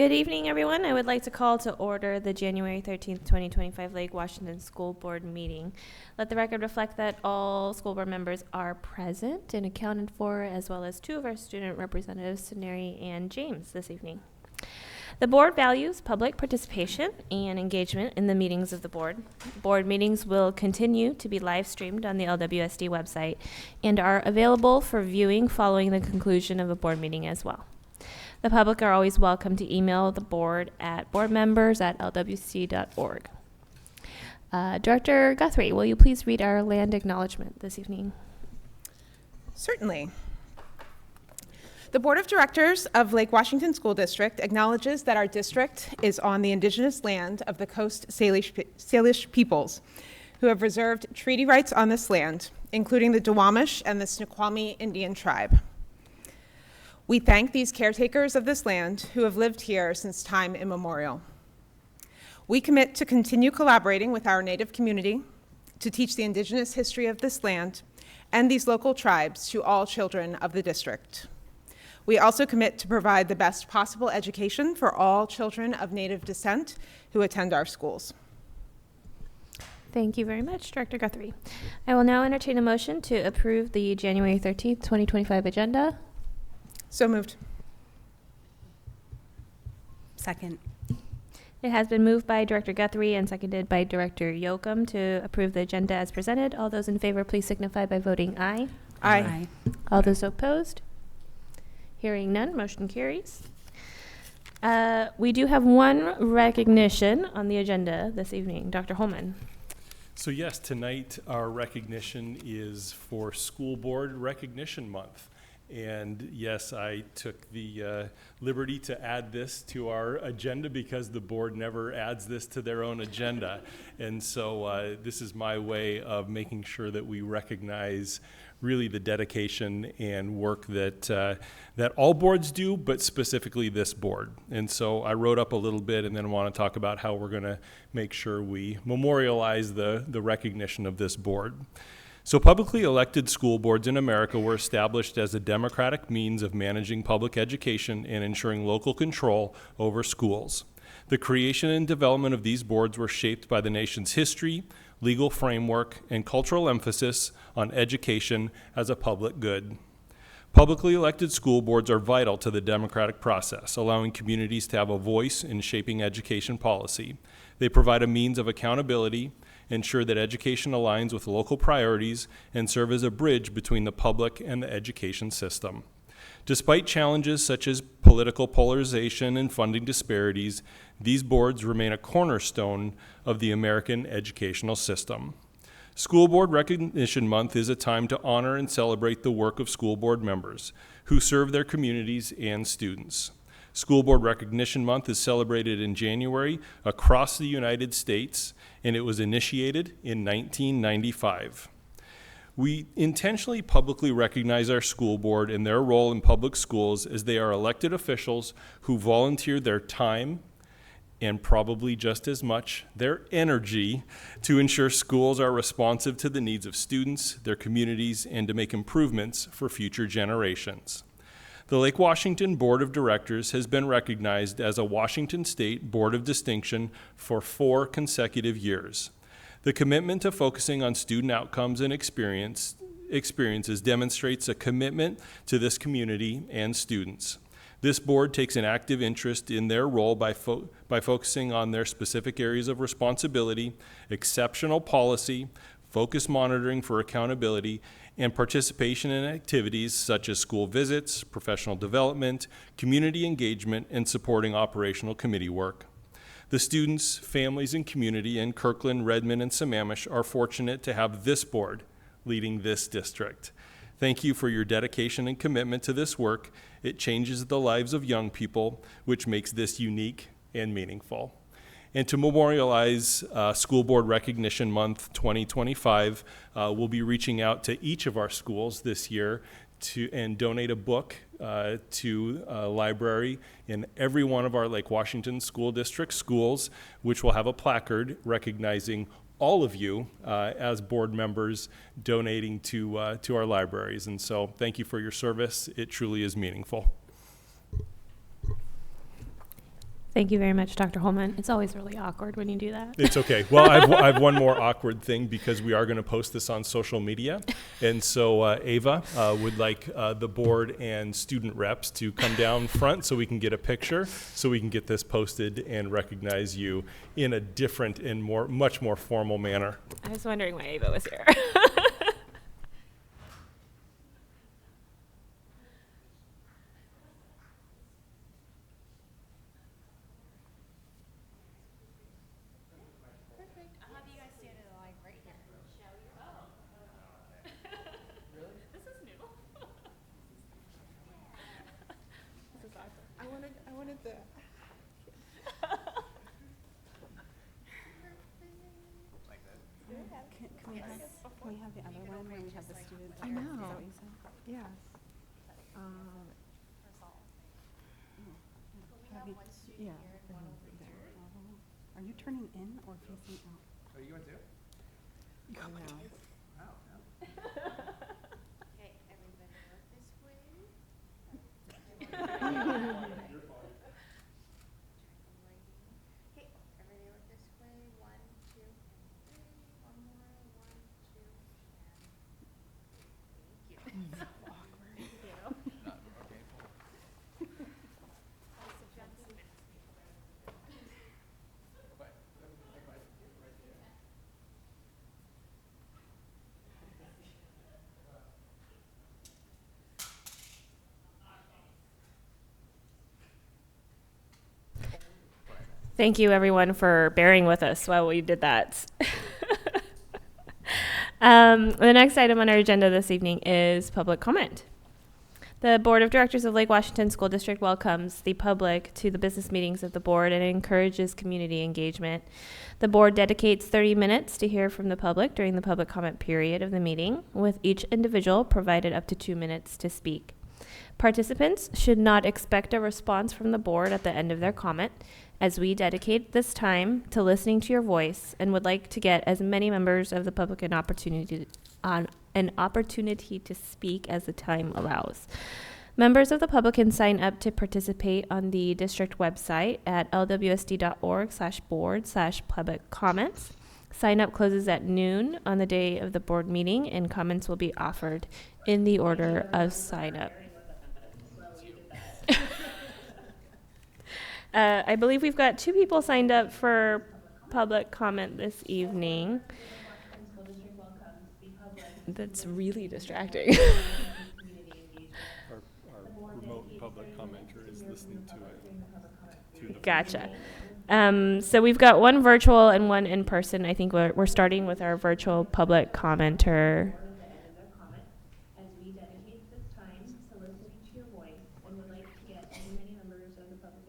Good evening, everyone. I would like to call to order the January 13th, 2025 Lake Washington School Board meeting. Let the record reflect that all school board members are present and accounted for, as well as two of our student representatives, Soneri and James, this evening. The board values public participation and engagement in the meetings of the board. Board meetings will continue to be live streamed on the LWSD website and are available for viewing following the conclusion of a board meeting as well. The public are always welcome to email the board at boardmembers@lwc.org. Director Guthrie, will you please read our land acknowledgement this evening? Certainly. The Board of Directors of Lake Washington School District acknowledges that our district is on the indigenous land of the Coast Salish peoples, who have reserved treaty rights on this land, including the Duwamish and the Snoqualmie Indian tribe. We thank these caretakers of this land who have lived here since time immemorial. We commit to continue collaborating with our Native community to teach the indigenous history of this land and these local tribes to all children of the district. We also commit to provide the best possible education for all children of Native descent who attend our schools. Thank you very much, Director Guthrie. I will now entertain a motion to approve the January 13th, 2025 agenda. So moved. Second. It has been moved by Director Guthrie and seconded by Director Yoakum to approve the agenda as presented. All those in favor, please signify by voting aye. Aye. All those opposed? Hearing none, motion carries. We do have one recognition on the agenda this evening. Dr. Holman. So yes, tonight our recognition is for School Board Recognition Month. And yes, I took the liberty to add this to our agenda because the board never adds this to their own agenda. And so this is my way of making sure that we recognize really the dedication and work that that all boards do, but specifically this board. And so I wrote up a little bit and then want to talk about how we're going to make sure we memorialize the recognition of this board. So publicly elected school boards in America were established as a democratic means of managing public education and ensuring local control over schools. The creation and development of these boards were shaped by the nation's history, legal framework, and cultural emphasis on education as a public good. Publicly elected school boards are vital to the democratic process, allowing communities to have a voice in shaping education policy. They provide a means of accountability, ensure that education aligns with local priorities, and serve as a bridge between the public and the education system. Despite challenges such as political polarization and funding disparities, these boards remain a cornerstone of the American educational system. School Board Recognition Month is a time to honor and celebrate the work of school board members who serve their communities and students. School Board Recognition Month is celebrated in January across the United States, and it was initiated in 1995. We intentionally publicly recognize our school board and their role in public schools as they are elected officials who volunteer their time and probably just as much their energy to ensure schools are responsive to the needs of students, their communities, and to make improvements for future generations. The Lake Washington Board of Directors has been recognized as a Washington State Board of Distinction for 4 consecutive years. The commitment to focusing on student outcomes and experiences demonstrates a commitment to this community and students. This board takes an active interest in their role by focusing on their specific areas of responsibility, exceptional policy, focused monitoring for accountability, and participation in activities such as school visits, professional development, community engagement, and supporting operational committee work. The students, families, and community in Kirkland, Redmond, and Sammamish are fortunate to have this board leading this district. Thank you for your dedication and commitment to this work. It changes the lives of young people, which makes this unique and meaningful. And to memorialize School Board Recognition Month 2025, we'll be reaching out to each of our schools this year and donate a book to a library in every one of our Lake Washington School District schools, which will have a placard recognizing all of you as board members donating to our libraries. And so thank you for your service. It truly is meaningful. Thank you very much, Dr. Holman. It's always really awkward when you do that. It's okay. Well, I've one more awkward thing because we are going to post this on social media. And so Ava would like the board and student reps to come down front so we can get a picture, so we can get this posted and recognize you in a different and much more formal manner. I was wondering why Ava was here. I wanted the. Can we have the other one where we have the student? I there? know. Is that what you said? Yeah. Have you- yeah, there. Are you turning in or facing out? Are you going to? I know. Okay, everybody look this way. Okay, everybody look this way. 1, 2, 3. One more. 1, 2, and thank you. Thank you, everyone, for bearing with us while we did that. The next item on our agenda this evening is public comment. The Board of Directors of Lake Washington School District welcomes the public to the business meetings of the board and encourages community engagement. The board dedicates 30 minutes to hear from the public during the public comment period of the meeting, with each individual provided up to 2 minutes to speak. Participants should not expect a response from the board at the end of their comment, as we dedicate this time to listening to your voice and would like to get as many members of the public an opportunity to speak as the time allows. Members of the public can sign up to participate on the district website at lwsd.org/board/public comments. Sign up closes at noon on the day of the board meeting, and comments will be offered in the order of sign up. I believe we've got 2 people signed up for public comment this evening. That's really distracting. Our remote public commenter is listening to the Gotcha. So we've got 1 virtual and 1 in person. I think we're starting with our virtual public commenter. As we dedicate this time to listening to your voice and would like to get as many members of the public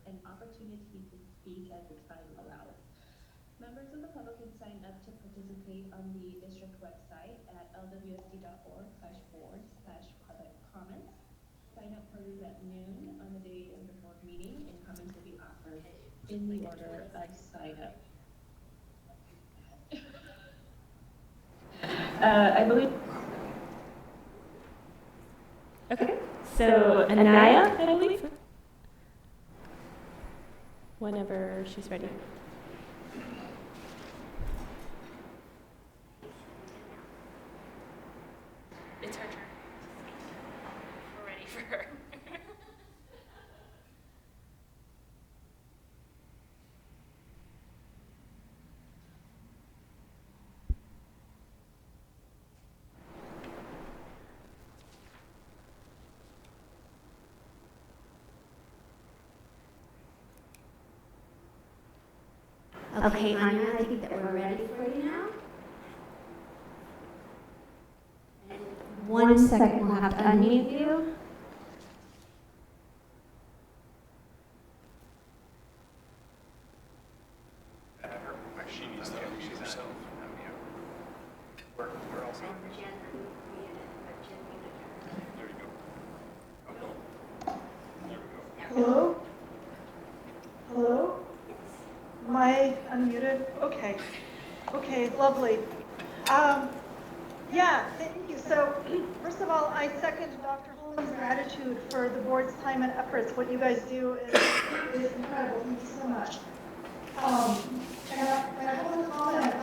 an opportunity to speak as the time allows. Members of the public can sign up to participate on the district website at lwsd.org/board/public comments. Sign up closes at noon on the day of the board meeting, and comments will be offered in the order of sign up. I believe. Okay, so Anaya, I believe. Whenever she's ready. It's her turn. We're ready for her. Okay, Anya, I think that we're ready for you now. And 1 second, we'll have to unmute you. She needs to unmute herself. We're all set. There you go. Hello? Hello? Am I unmuted? Okay. Okay, lovely. Yeah, thank you. So, first of all, I second Dr. Holman's gratitude for the board's time and efforts. What you guys do is incredible. Thank you so much. And I have a comment.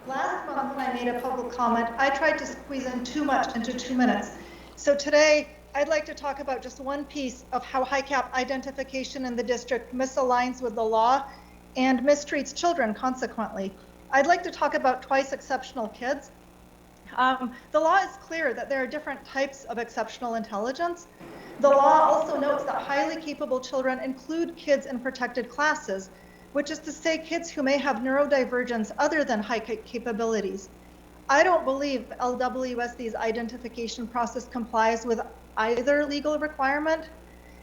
Last month when I made a public comment, I tried to squeeze in too much into 2 minutes. So today, I'd like to talk about just one piece of how HICAP identification in the district misaligns with the law and mistreats children consequently. I'd like to talk about twice exceptional kids. The law is clear that there are different types of exceptional intelligence. The law also notes that highly capable children include kids in protected classes, which is to say kids who may have neurodivergence other than high capabilities. I don't believe LWSD's identification process complies with either legal requirement.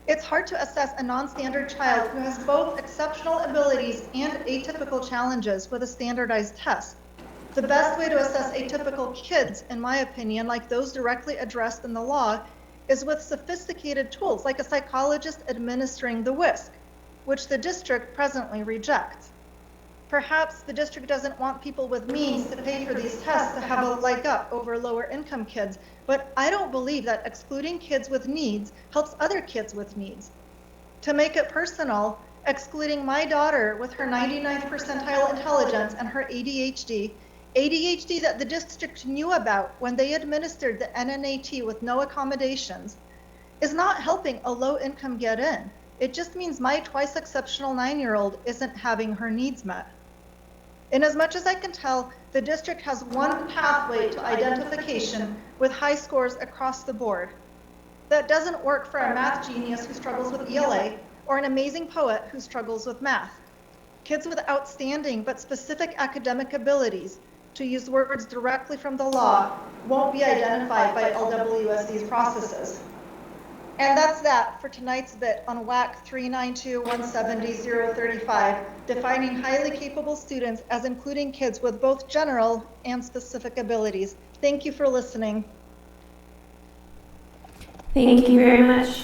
It's hard to assess a non-standard child who has both exceptional abilities and atypical challenges with a standardized test. The best way to assess atypical kids, in my opinion, like those directly addressed in the law, is with sophisticated tools like a psychologist administering the WISC, which the district presently rejects. Perhaps the district doesn't want people with means to pay for these tests to have a leg up over lower income kids, but I don't believe that excluding kids with needs helps other kids with needs. To make it personal, excluding my daughter with her 99th percentile intelligence and her ADHD that the district knew about when they administered the NNAT with no accommodations, is not helping a low income get in. It just means my twice exceptional 9-year-old isn't having her needs met. In as much as I can tell, the district has one pathway to identification with high scores across the board. That doesn't work for a math genius who struggles with ELA or an amazing poet who struggles with math. Kids with outstanding but specific academic abilities, to use words directly from the law, won't be identified by LWSD's processes. And that's that for tonight's bit on WAC 392-170-035, defining highly capable students as including kids with both general and specific abilities. Thank you for listening. Thank you very much.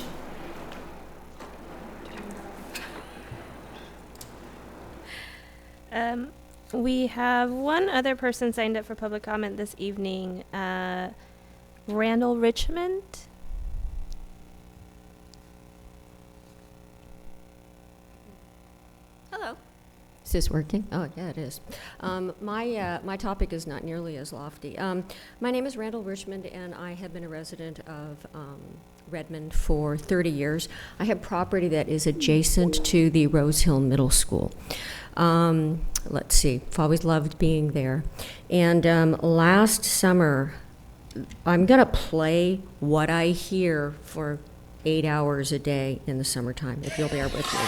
We have one other person signed up for public comment this evening, Randall Richmond. Hello. Is this working? Oh, yeah, it is. My topic is not nearly as lofty. My name is Randall Richmond, and I have been a resident of Redmond for 30 years. I have property that is adjacent to the Rose Hill Middle School. Let's see, I've always loved being there. And last summer, I'm going to play what I hear for 8 hours a day in the summertime, if you'll bear with me.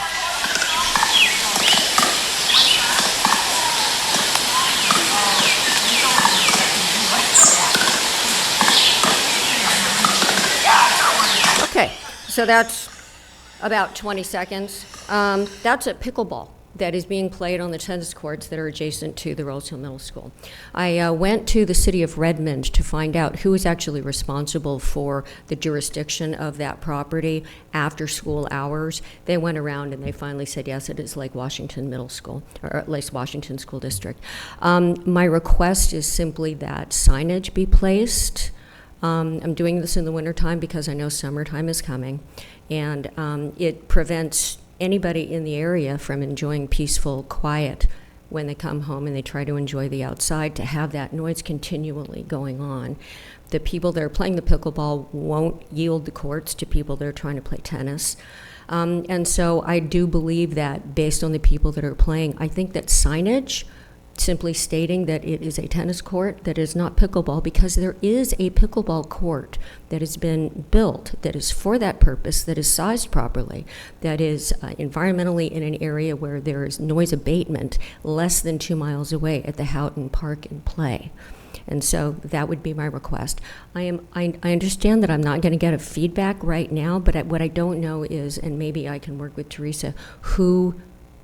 Okay, so that's about 20 seconds. That's a pickleball that is being played on the tennis courts that are adjacent to the Rose Hill Middle School. I went to the city of Redmond to find out who is actually responsible for the jurisdiction of that property after school hours. They went around and they finally said, yes, it is Lake Washington Middle School, or Lake Washington School District. My request is simply that signage be placed. I'm doing this in the wintertime because I know summertime is coming, and it prevents anybody in the area from enjoying peaceful quiet when they come home and they try to enjoy the outside, to have that noise continually going on. The people that are playing the pickleball won't yield the courts to people that are trying to play tennis. And so I do believe that based on the people that are playing, I think that signage simply stating that it is a tennis court that is not pickleball, because there is a pickleball court that has been built that is for that purpose, that is sized properly, that is environmentally in an area where there is noise abatement less than 2 miles away at the Houghton Park and Play. And so that would be my request. I understand that I'm not going to get a feedback right now, but what I don't know is, and maybe I can work with Teresa, who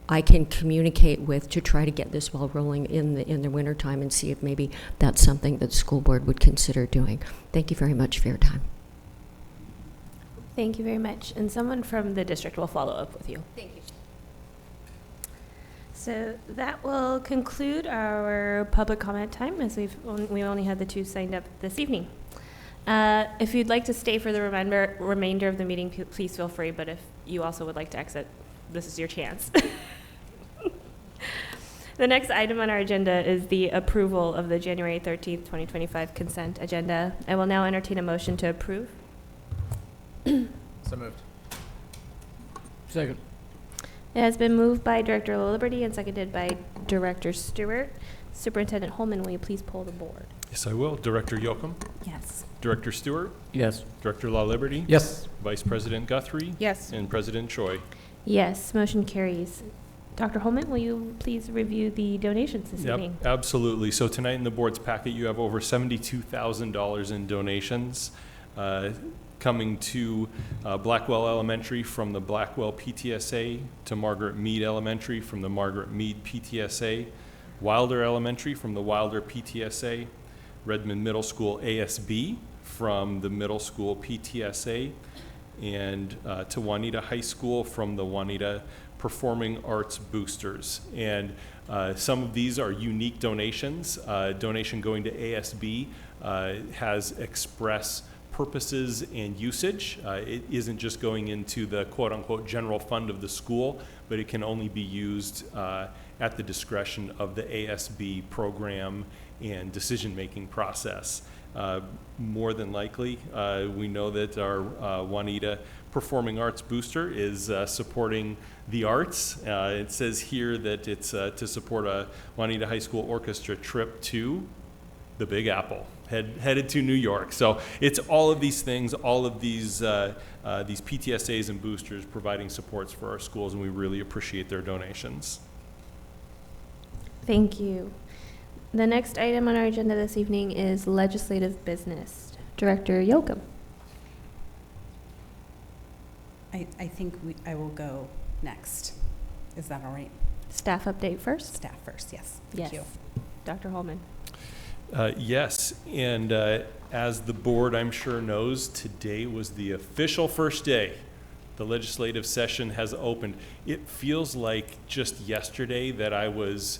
I can communicate with to try to get this ball rolling in the wintertime, and see if maybe that's something that the school board would consider doing. Thank you very much for your time. Thank you very much. And someone from the district will follow up with you. Thank you. So that will conclude our public comment time, as we only had the two signed up this evening. If you'd like to stay for the remainder of the meeting, please feel free, but if you also would like to exit, this is your chance. The next item on our agenda is the approval of the January 13th, 2025 consent agenda. I will now entertain a motion to approve. So moved. Second. It has been moved by Director Liberty and seconded by Director Stewart. Superintendent Holman, will you please poll the board? Yes, I will. Director Yoakum, Yes. Director Stewart, Yes. Director La Liberty, Yes. Vice President Guthrie, Yes. and President Choi. Yes, motion carries. Dr. Holman, will you please review the donations this Yep, evening? absolutely. So tonight in the board's packet, you have over $72,000 in donations coming to Blackwell Elementary from the Blackwell PTSA, to Margaret Mead Elementary from the Margaret Mead PTSA, Wilder Elementary from the Wilder PTSA, Redmond Middle School ASB from the Middle School PTSA, and to Juanita High School from the Juanita Performing Arts Boosters. And some of these are unique donations. Donation going to ASB has express purposes and usage. It isn't just going into the quote-unquote general fund of the school, but it can only be used at the discretion of the ASB program and decision-making process. More than likely, we know that our Juanita Performing Arts Booster is supporting the arts. It says here that it's to support a Juanita High School Orchestra trip to the Big Apple, headed to New York. So it's all of these things, all of these PTSAs and boosters providing supports for our schools, and we really appreciate their donations. Thank you. The next item on our agenda this evening is legislative business. Director Yoakum. I think I will go next. Is that all right? Staff update first? Staff first, yes. Yes. Thank you. Dr. Holman. Yes, and as the board I'm sure knows, today was the official first day the legislative session has opened. It feels like just yesterday that I was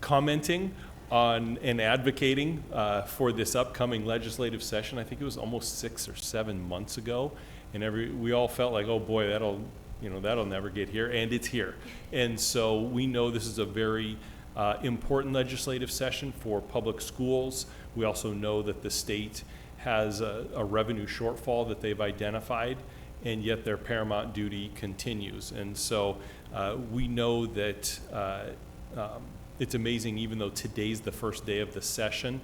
commenting on and advocating for this upcoming legislative session. I think it was almost 6 or 7 months ago, and we all felt like, oh boy, that'll never get here, and it's here. And so we know this is a very important legislative session for public schools. We also know that the state has a revenue shortfall that they've identified, and yet their paramount duty continues. And so we know that it's amazing, even though today's the first day of the session,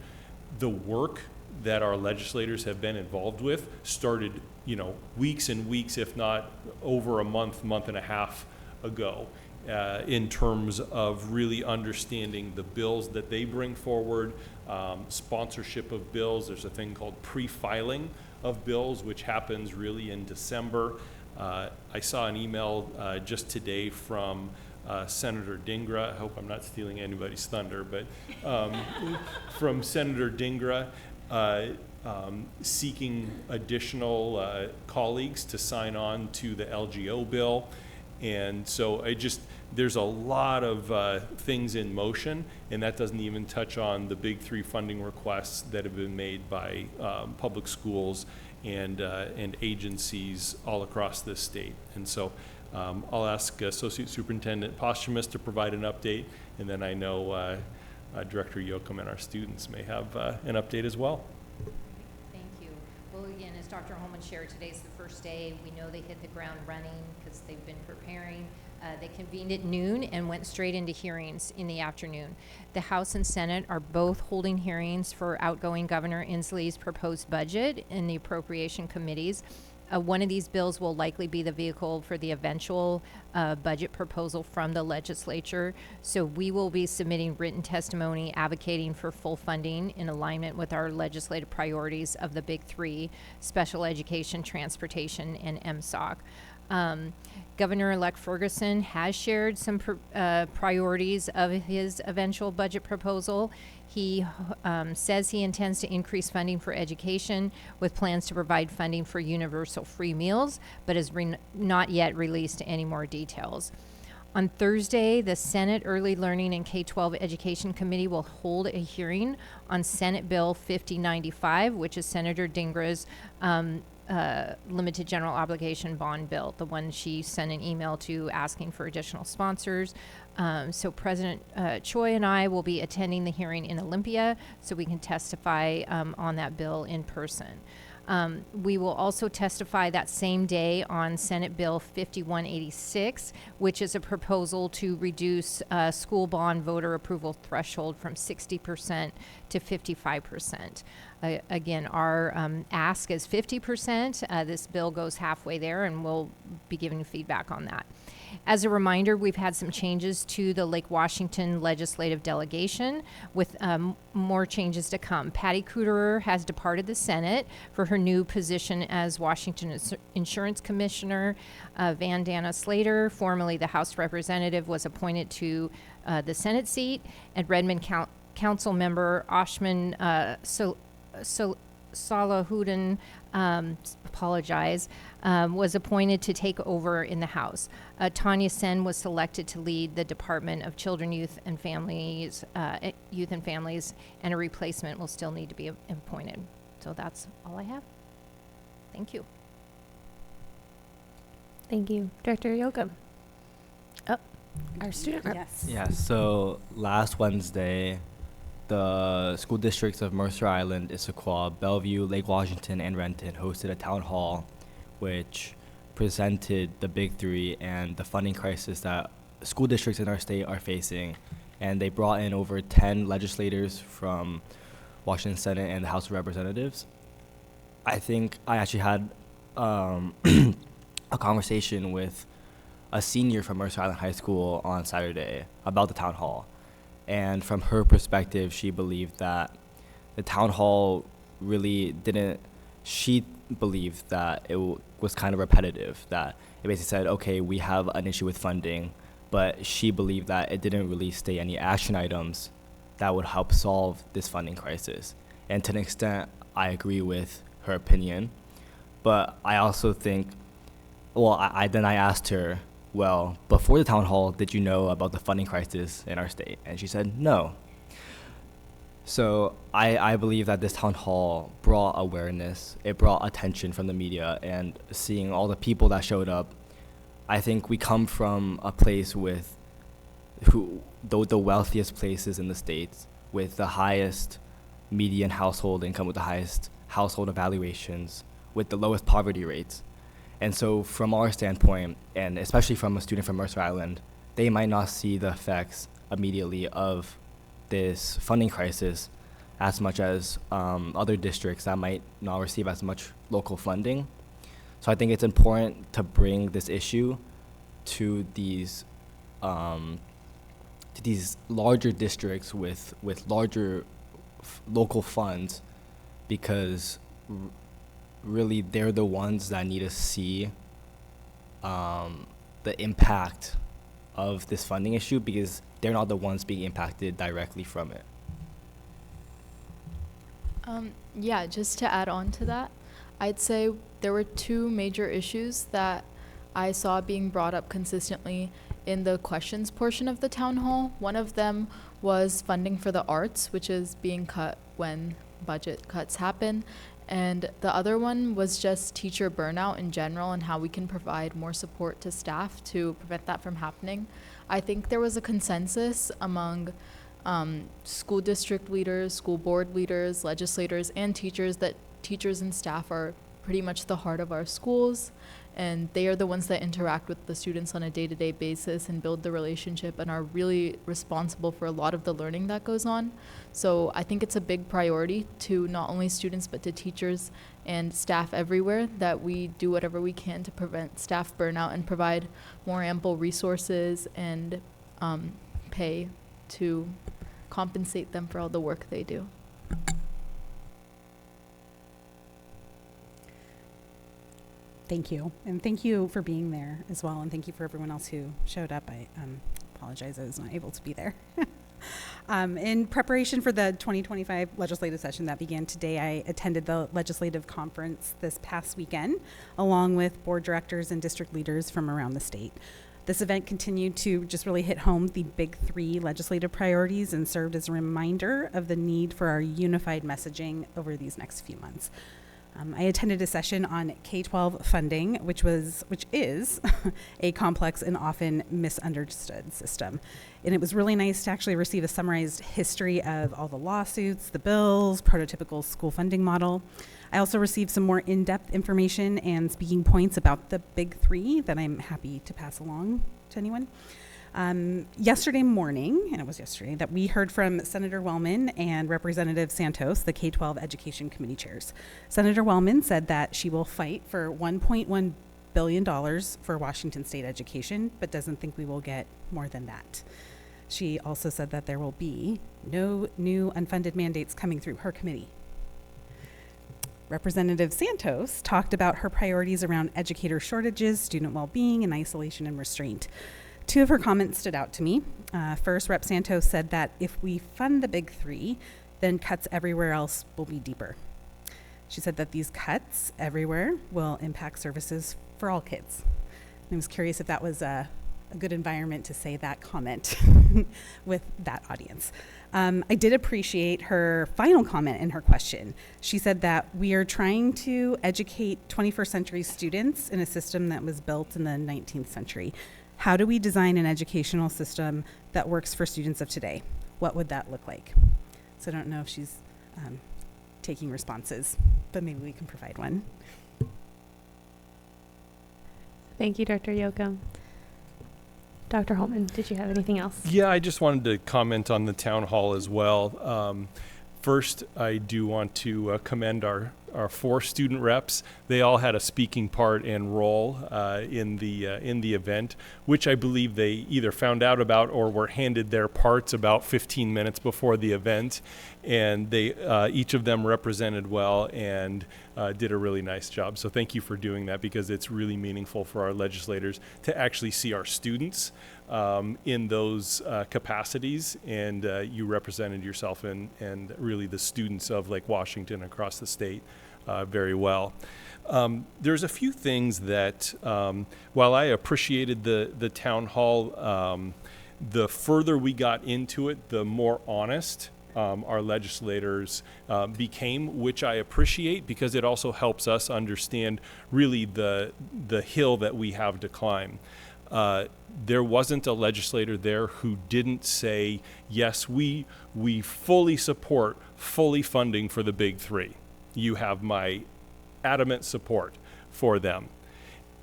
the work that our legislators have been involved with started, weeks and weeks, if not over a month and a half ago, in terms of really understanding the bills that they bring forward, sponsorship of bills. There's a thing called pre-filing of bills, which happens really in December. I saw an email just today from Senator Dingra. I hope I'm not stealing anybody's thunder, but from Senator Dingra seeking additional colleagues to sign on to the LGO bill. And so there's a lot of things in motion, and that doesn't even touch on the big 3 funding requests that have been made by public schools and agencies all across this state. And so I'll ask Associate Superintendent Posthumus to provide an update, and then I know Director Yoakum and our students may have an update as well. Thank you. Well, again, as Dr. Holman shared, today's the first day. We know they hit the ground running because they've been preparing. They convened at noon and went straight into hearings in the afternoon. The House and Senate are both holding hearings for outgoing Governor Inslee's proposed budget in the appropriation committees. One of these bills will likely be the vehicle for the eventual budget proposal from the legislature. So we will be submitting written testimony advocating for full funding in alignment with our legislative priorities of the big 3, special education, transportation, and MSOC. Governor-elect Ferguson has shared some priorities of his eventual budget proposal. He says he intends to increase funding for education with plans to provide funding for universal free meals, but has not yet released any more details. On Thursday, the Senate Early Learning and K-12 Education Committee will hold a hearing on Senate Bill 5095, which is Senator Dingra's limited general obligation bond bill, the one she sent an email to asking for additional sponsors. So President Choi and I will be attending the hearing in Olympia so we can testify on that bill in person. We will also testify that same day on Senate Bill 5186, which is a proposal to reduce school bond voter approval threshold from 60% to 55%. Again, our ask is 50%. This bill goes halfway there, and we'll be giving feedback on that. As a reminder, we've had some changes to the Lake Washington legislative delegation with more changes to come. Patty Kuderer has departed the Senate for her new position as Washington Insurance Commissioner. Vandana Slater, formerly the House Representative, was appointed to the Senate seat, and Redmond Council member Ashman Salahuddin, was appointed to take over in the House. Tanya Sen was selected to lead the Department of Children, Youth and Families, and a replacement will still need to be appointed. So that's all I have. Thank you. Thank you. Director Yoakum. Oh, our student rep. Yes. Yeah, so last Wednesday, the school districts of Mercer Island, Issaquah, Bellevue, Lake Washington, and Renton hosted a town hall which presented the big three and the funding crisis that school districts in our state are facing. And they brought in over 10 legislators from Washington Senate and the House of Representatives. I think I actually had a conversation with a senior from Mercer Island High School on Saturday about the town hall. And from her perspective, she believed that the town hall really she believed that it was kind of repetitive, that it basically said, okay, we have an issue with funding, but she believed that it didn't really state any action items that would help solve this funding crisis. And to an extent, I agree with her opinion, but I also think, well, I asked her, well, before the town hall, did you know about the funding crisis in our state? And she said, no. So I believe that this town hall brought awareness, it brought attention from the media, and seeing all the people that showed up, I think we come from a place with the wealthiest places in the states, with the highest median household income, with the highest household evaluations, with the lowest poverty rates. And so from our standpoint, and especially from a student from Mercer Island, they might not see the effects immediately of this funding crisis as much as other districts that might not receive as much local funding. So I think it's important to bring this issue to these larger districts with larger local funds, because really they're the ones that need to see the impact of this funding issue, because they're not the ones being impacted directly from it. Yeah, just to add on to that, I'd say there were two major issues that I saw being brought up consistently in the questions portion of the town hall. One of them was funding for the arts, which is being cut when budget cuts happen. And the other one was just teacher burnout in general and how we can provide more support to staff to prevent that from happening. I think there was a consensus among school district leaders, school board leaders, legislators, and teachers that teachers and staff are pretty much the heart of our schools, and they are the ones that interact with the students on a day-to-day basis and build the relationship and are really responsible for a lot of the learning that goes on. So I think it's a big priority to not only students but to teachers and staff everywhere that we do whatever we can to prevent staff burnout and provide more ample resources and pay to compensate them for all the work they do. Thank you. And thank you for being there as well. And thank you for everyone else who showed up. I apologize I was not able to be there. In preparation for the 2025 legislative session that began today, I attended the legislative conference this past weekend, along with board directors and district leaders from around the state. This event continued to just really hit home the big three legislative priorities and served as a reminder of the need for our unified messaging over these next few months. I attended a session on K-12 funding, which is a complex and often misunderstood system. And it was really nice to actually receive a summarized history of all the lawsuits, the bills, prototypical school funding model. I also received some more in-depth information and speaking points about the big three that I'm happy to pass along to anyone. Yesterday morning, and it was yesterday, that we heard from Senator Wellman and Representative Santos, the K-12 Education Committee chairs. Senator Wellman said that she will fight for $1.1 billion for Washington State education, but doesn't think we will get more than that. She also said that there will be no new unfunded mandates coming through her committee. Representative Santos talked about her priorities around educator shortages, student well-being, and isolation and restraint. Two of her comments stood out to me. First, Rep. Santos said that if we fund the big three, then cuts everywhere else will be deeper. She said that these cuts everywhere will impact services for all kids. And I was curious if that was a good environment to say that comment with that audience. I did appreciate her final comment in her question. She said that we are trying to educate 21st century students in a system that was built in the 19th century. How do we design an educational system that works for students of today? What would that look like? So I don't know if she's taking responses, but maybe we can provide one. Thank you, Dr. Yoakum. Dr. Holman, did you have anything else? Yeah, I just wanted to comment on the town hall as well. First, I do want to commend our 4 student reps. They all had a speaking part and role in the event, which I believe they either found out about or were handed their parts about 15 minutes before the event, and they each of them represented well and did a really nice job. So thank you for doing that, because it's really meaningful for our legislators to actually see our students in those capacities, and you represented yourself and really the students of Lake Washington across the state very well. There's a few things that, while I appreciated the town hall, the further we got into it, the more honest our legislators became, which I appreciate, because it also helps us understand really the hill that we have to climb. There wasn't a legislator there who didn't say, yes, we fully support fully funding for the big three. You have my adamant support for them.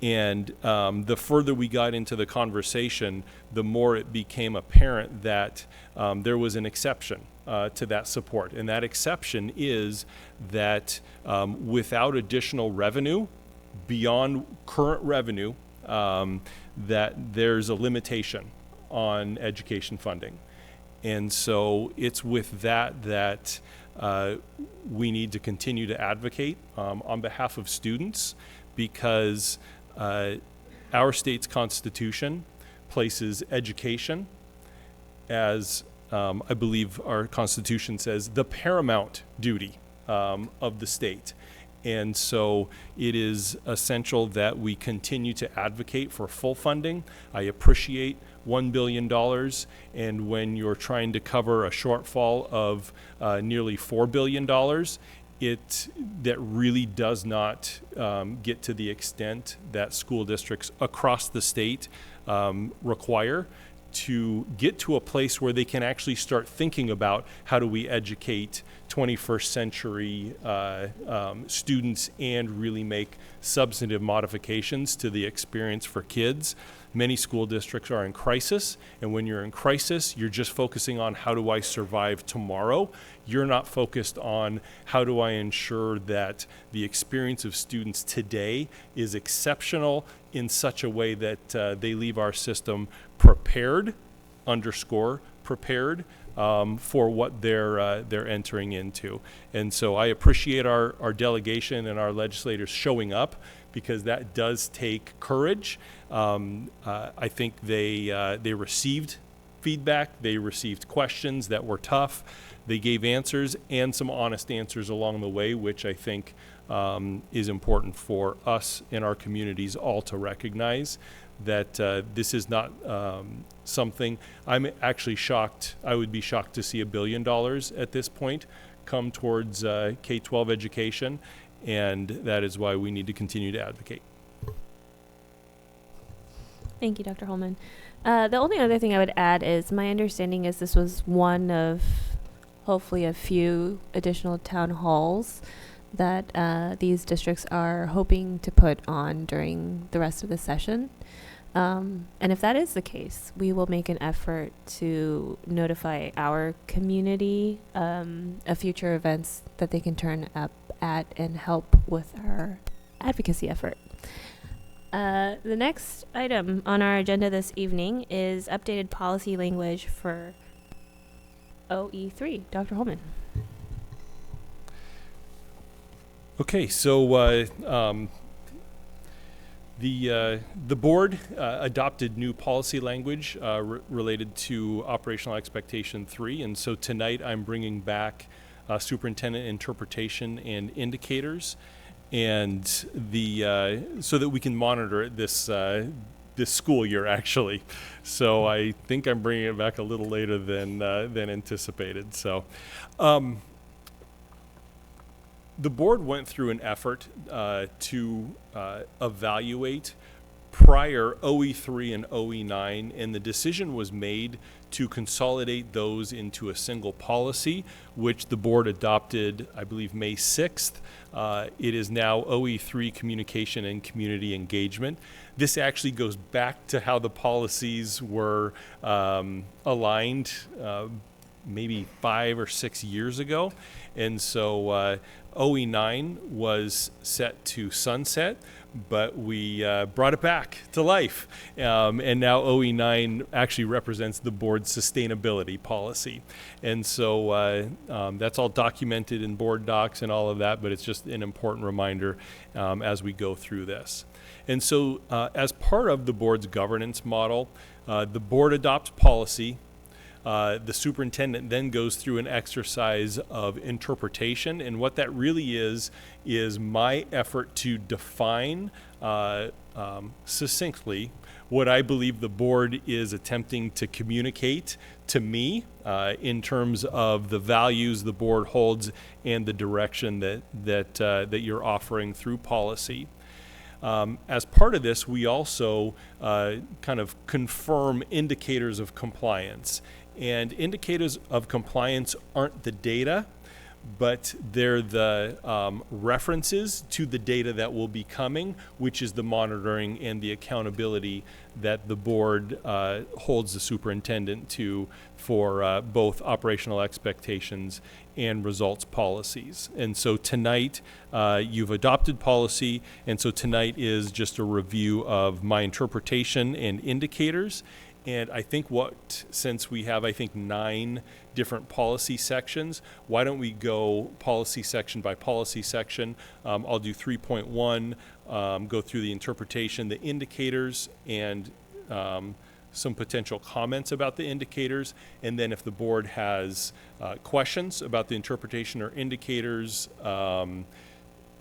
And the further we got into the conversation, the more it became apparent that there was an exception to that support. And that exception is that without additional revenue, beyond current revenue, that there's a limitation on education funding. And so it's with that we need to continue to advocate on behalf of students, because our state's constitution places education as, I believe our constitution says, the paramount duty of the state. And so it is essential that we continue to advocate for full funding. I appreciate $1 billion, and when you're trying to cover a shortfall of nearly $4 billion, that really does not get to the extent that school districts across the state require to get to a place where they can actually start thinking about how do we educate 21st century students and really make substantive modifications to the experience for kids. Many school districts are in crisis, and when you're in crisis, you're just focusing on how do I survive tomorrow. You're not focused on how do I ensure that the experience of students today is exceptional in such a way that they leave our system prepared, prepared, for what they're entering into. And so I appreciate our delegation and our legislators showing up, because that does take courage. I think they received feedback, they received questions that were tough, they gave answers and some honest answers along the way, which I think is important for us in our communities all to recognize, that this is not something. I'm actually shocked. I would be shocked to see $1 billion at this point come towards K-12 education, and that is why we need to continue to advocate. Thank you, Dr. Holman. The only other thing I would add is my understanding is this was one of hopefully a few additional town halls that these districts are hoping to put on during the rest of the session. And if that is the case, we will make an effort to notify our community of future events that they can turn up at and help with our advocacy effort. The next item on our agenda this evening is updated policy language for OE3. Dr. Holman. Okay, so the board adopted new policy language related to Operational Expectation 3, and so tonight I'm bringing back superintendent interpretation and indicators, and so that we can monitor it this school year, actually. So I think I'm bringing it back a little later than anticipated. So. The board went through an effort to evaluate prior OE3 and OE9, and the decision was made to consolidate those into a single policy, which the board adopted, I believe, May 6th. It is now OE3, Communication and Community Engagement. This actually goes back to how the policies were aligned maybe 5 or 6 years ago. And so OE9 was set to sunset, but we brought it back to life. And now OE9 actually represents the board's sustainability policy. And so that's all documented in board docs and all of that, but it's just an important reminder as we go through this. And so as part of the board's governance model, the board adopts policy. The superintendent then goes through an exercise of interpretation, and what that really is my effort to define succinctly what I believe the board is attempting to communicate to me in terms of the values the board holds and the direction that you're offering through policy. As part of this, we also kind of confirm indicators of compliance. And indicators of compliance aren't the data, but they're the references to the data that will be coming, which is the monitoring and the accountability that the board holds the superintendent to for both operational expectations and results policies. And so tonight, you've adopted policy, and so tonight is just a review of my interpretation and indicators. And I think since we have, 9 different policy sections, why don't we go policy section by policy section? I'll do 3.1, go through the interpretation, the indicators, and some potential comments about the indicators. And then if the board has questions about the interpretation or indicators,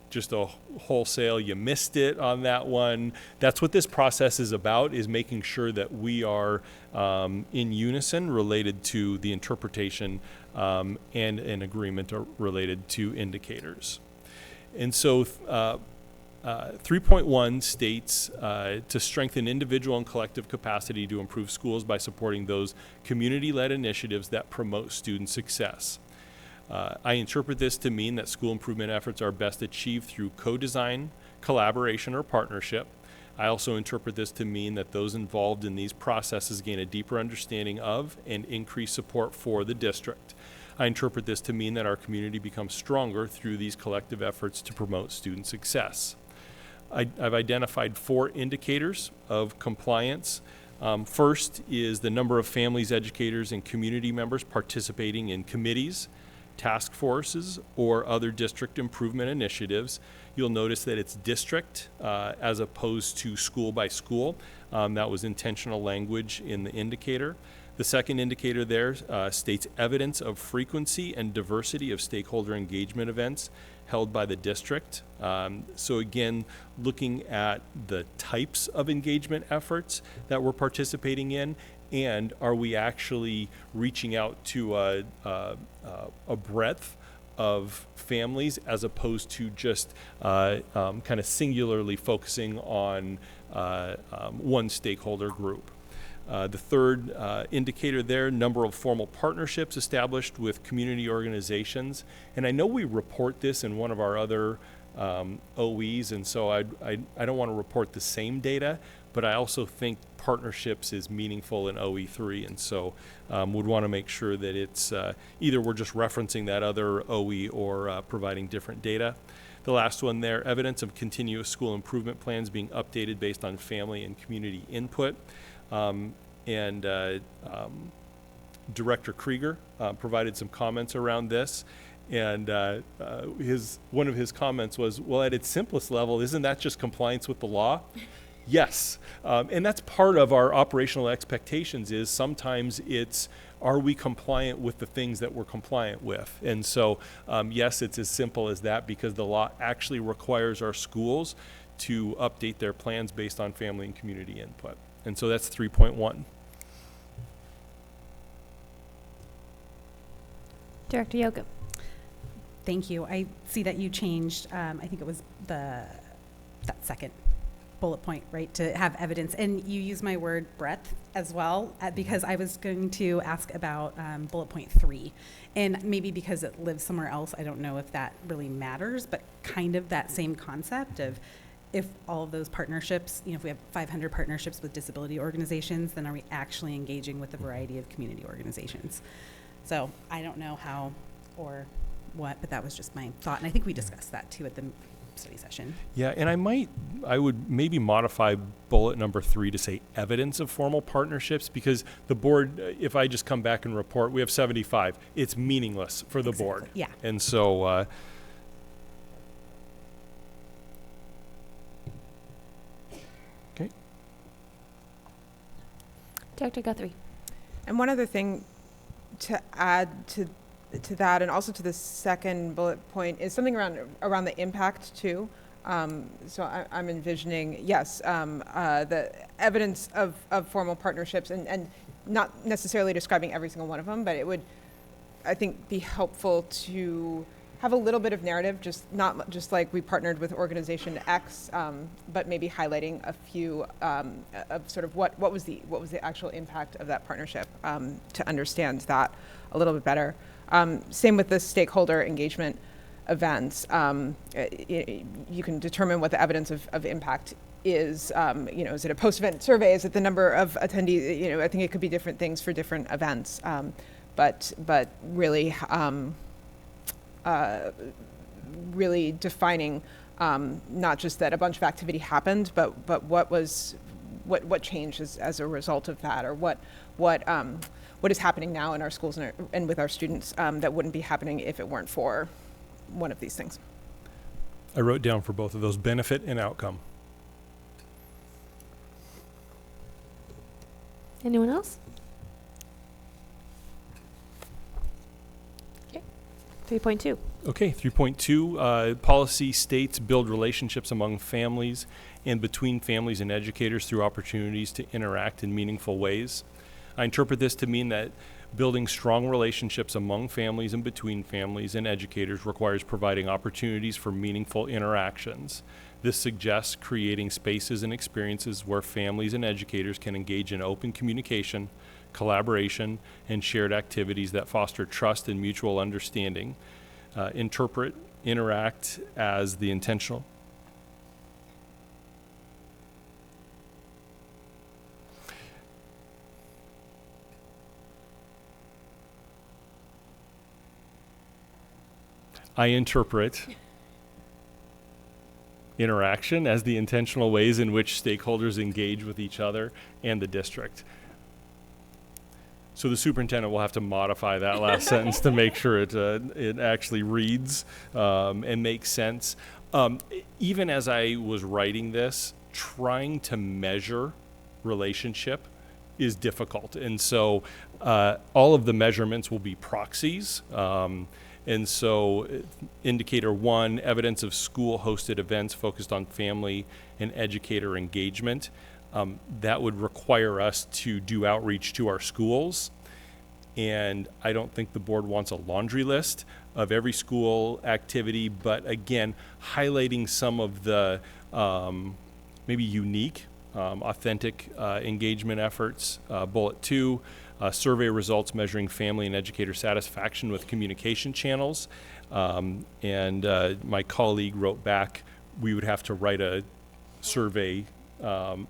just a wholesale, you missed it on that one. That's what this process is about, is making sure that we are in unison related to the interpretation and an agreement related to indicators. And so 3.1 states to strengthen individual and collective capacity to improve schools by supporting those community-led initiatives that promote student success. I interpret this to mean that school improvement efforts are best achieved through co-design, collaboration, or partnership. I also interpret this to mean that those involved in these processes gain a deeper understanding of and increased support for the district. I interpret this to mean that our community becomes stronger through these collective efforts to promote student success. I've identified 4 indicators of compliance. First is the number of families, educators, and community members participating in committees, task forces, or other district improvement initiatives. You'll notice that it's district as opposed to school by school. That was intentional language in the indicator. The second indicator there states evidence of frequency and diversity of stakeholder engagement events held by the district. So again, looking at the types of engagement efforts that we're participating in, and are we actually reaching out to a breadth of families as opposed to just kind of singularly focusing on one stakeholder group. The third indicator there, number of formal partnerships established with community organizations. And I know we report this in one of our other OEs, and so I don't want to report the same data, but I also think partnerships is meaningful in OE3, and so would want to make sure that it's either we're just referencing that other OE or providing different data. The last one there, evidence of continuous school improvement plans being updated based on family and community input. Director Krieger provided some comments around this, and one of his comments was, well, at its simplest level, isn't that just compliance with the law? Yes, and that's part of our operational expectations is sometimes it's, are we compliant with the things that we're compliant with? And so, yes, it's as simple as that because the law actually requires our schools to update their plans based on family and community input. And so that's 3.1. Director Yoga. Thank you. I see that you changed, I think it was that second bullet point, right, to have evidence. And you use my word breadth as well, because I was going to ask about bullet point 3. And maybe because it lives somewhere else, I don't know if that really matters, but kind of that same concept of if all of those partnerships, if we have 500 partnerships with disability organizations, then are we actually engaging with a variety of community organizations? So I don't know how or what, but that was just my thought. And I think we discussed that too at the study session. Yeah, and I would maybe modify bullet number 3 to say evidence of formal partnerships, because the board, if I just come back and report, we have 75, it's meaningless for the board. Yeah. And so, okay. Dr. Guthrie. And one other thing to add to that, and also to the second bullet point, is something around the impact too. So I'm envisioning, yes, the evidence of formal partnerships, and not necessarily describing every single one of them, but it would, I think, be helpful to have a little bit of narrative, not just like we partnered with organization X, but maybe highlighting a few of sort of what was the actual impact of that partnership, to understand that a little bit better. Same with the stakeholder engagement events. You can determine what the evidence of impact is. Is it a post-event survey? Is it the number of attendees? I think it could be different things for different events. But really, really defining not just that a bunch of activity happened, but what changed as a result of that, or what is happening now in our schools and with our students that wouldn't be happening if it weren't for one of these things. I wrote down for both of those, benefit and outcome. Anyone else? Okay. 3.2. Okay, 3.2, policy states build relationships among families and between families and educators through opportunities to interact in meaningful ways. I interpret this to mean that building strong relationships among families and between families and educators requires providing opportunities for meaningful interactions. This suggests creating spaces and experiences where families and educators can engage in open communication, collaboration, and shared activities that foster trust and mutual understanding. Interpret, interact as the intentional. I interpret interaction as the intentional ways in which stakeholders engage with each other and the district. So the superintendent will have to modify that last sentence to make sure it actually reads and makes sense. Even as I was writing this, trying to measure relationship is difficult. And so all of the measurements will be proxies. And so indicator 1, evidence of school-hosted events focused on family and educator engagement. That would require us to do outreach to our schools. And I don't think the board wants a laundry list of every school activity, but again, highlighting some of the maybe unique, authentic engagement efforts. Bullet 2, survey results measuring family and educator satisfaction with communication channels. And my colleague wrote back, we would have to write a survey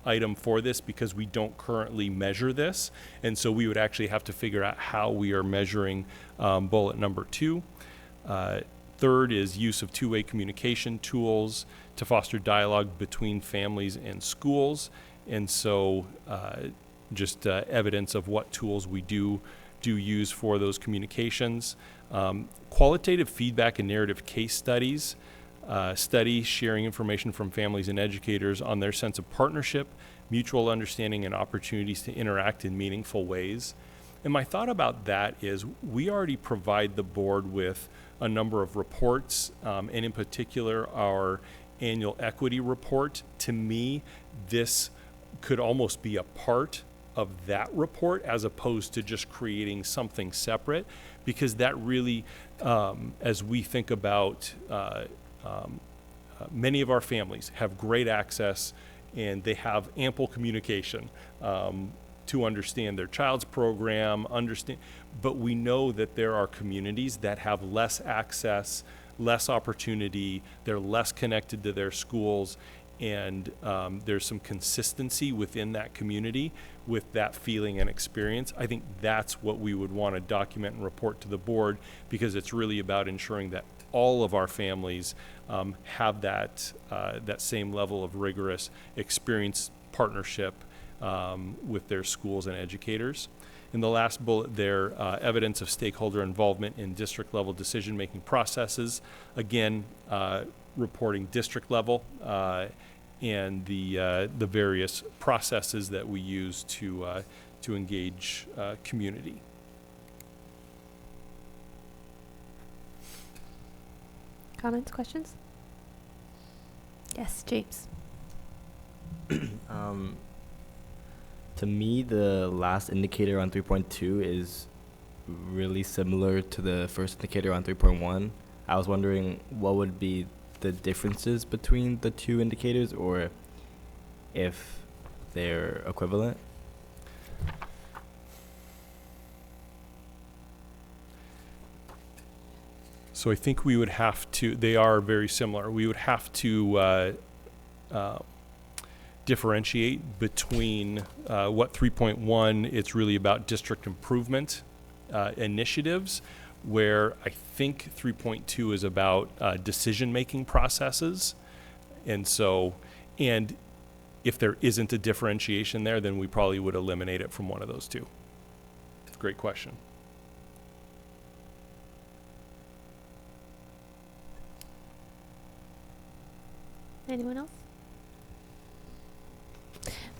item for this because we don't currently measure this. And so we would actually have to figure out how we are measuring bullet number 2. Third is use of two-way communication tools to foster dialogue between families and schools. And so just evidence of what tools we do use for those communications. Qualitative feedback and narrative case studies. Study sharing information from families and educators on their sense of partnership, mutual understanding, and opportunities to interact in meaningful ways. And my thought about that is we already provide the board with a number of reports, and in particular our annual equity report. To me, this could almost be a part of that report as opposed to just creating something separate, because that really, as we think about many of our families have great access and they have ample communication to understand their child's program, but we know that there are communities that have less access, less opportunity, they're less connected to their schools, and there's some consistency within that community with that feeling and experience. I think that's what we would want to document and report to the board, because it's really about ensuring that all of our families have that same level of rigorous experience, partnership with their schools and educators. In the last bullet there, evidence of stakeholder involvement in district level decision-making processes. Again, reporting district level and the various processes that we use to engage community. Comments, questions? Yes, James. To me, the last indicator on 3.2 is really similar to the first indicator on 3.1. I was wondering what would be the differences between the two indicators, or if they're equivalent. So I think we would have to, they are very similar. We would have to differentiate between what 3.1, it's really about district improvement initiatives, where I think 3.2 is about decision-making processes. And so, and if there isn't a differentiation there, then we probably would eliminate it from one of those two. Great question. Anyone else?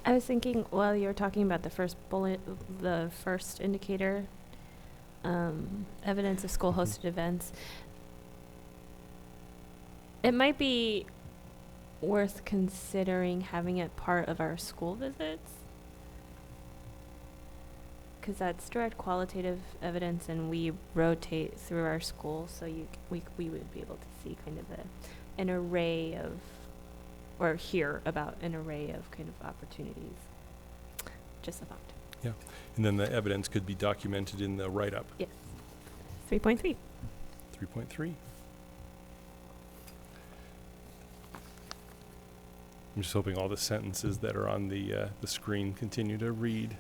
I was thinking while you were talking about the first bullet, the first indicator, evidence of school-hosted events, it might be worth considering having it part of our school visits, because that's direct qualitative evidence, and we rotate through our school, so we would be able to see kind of an array of, or hear about an array of kind of opportunities. Just a thought. Yeah, and then the evidence could be documented in the write-up. Yes. 3.3. 3.3. I'm just hoping all the sentences that are on the screen continue to read.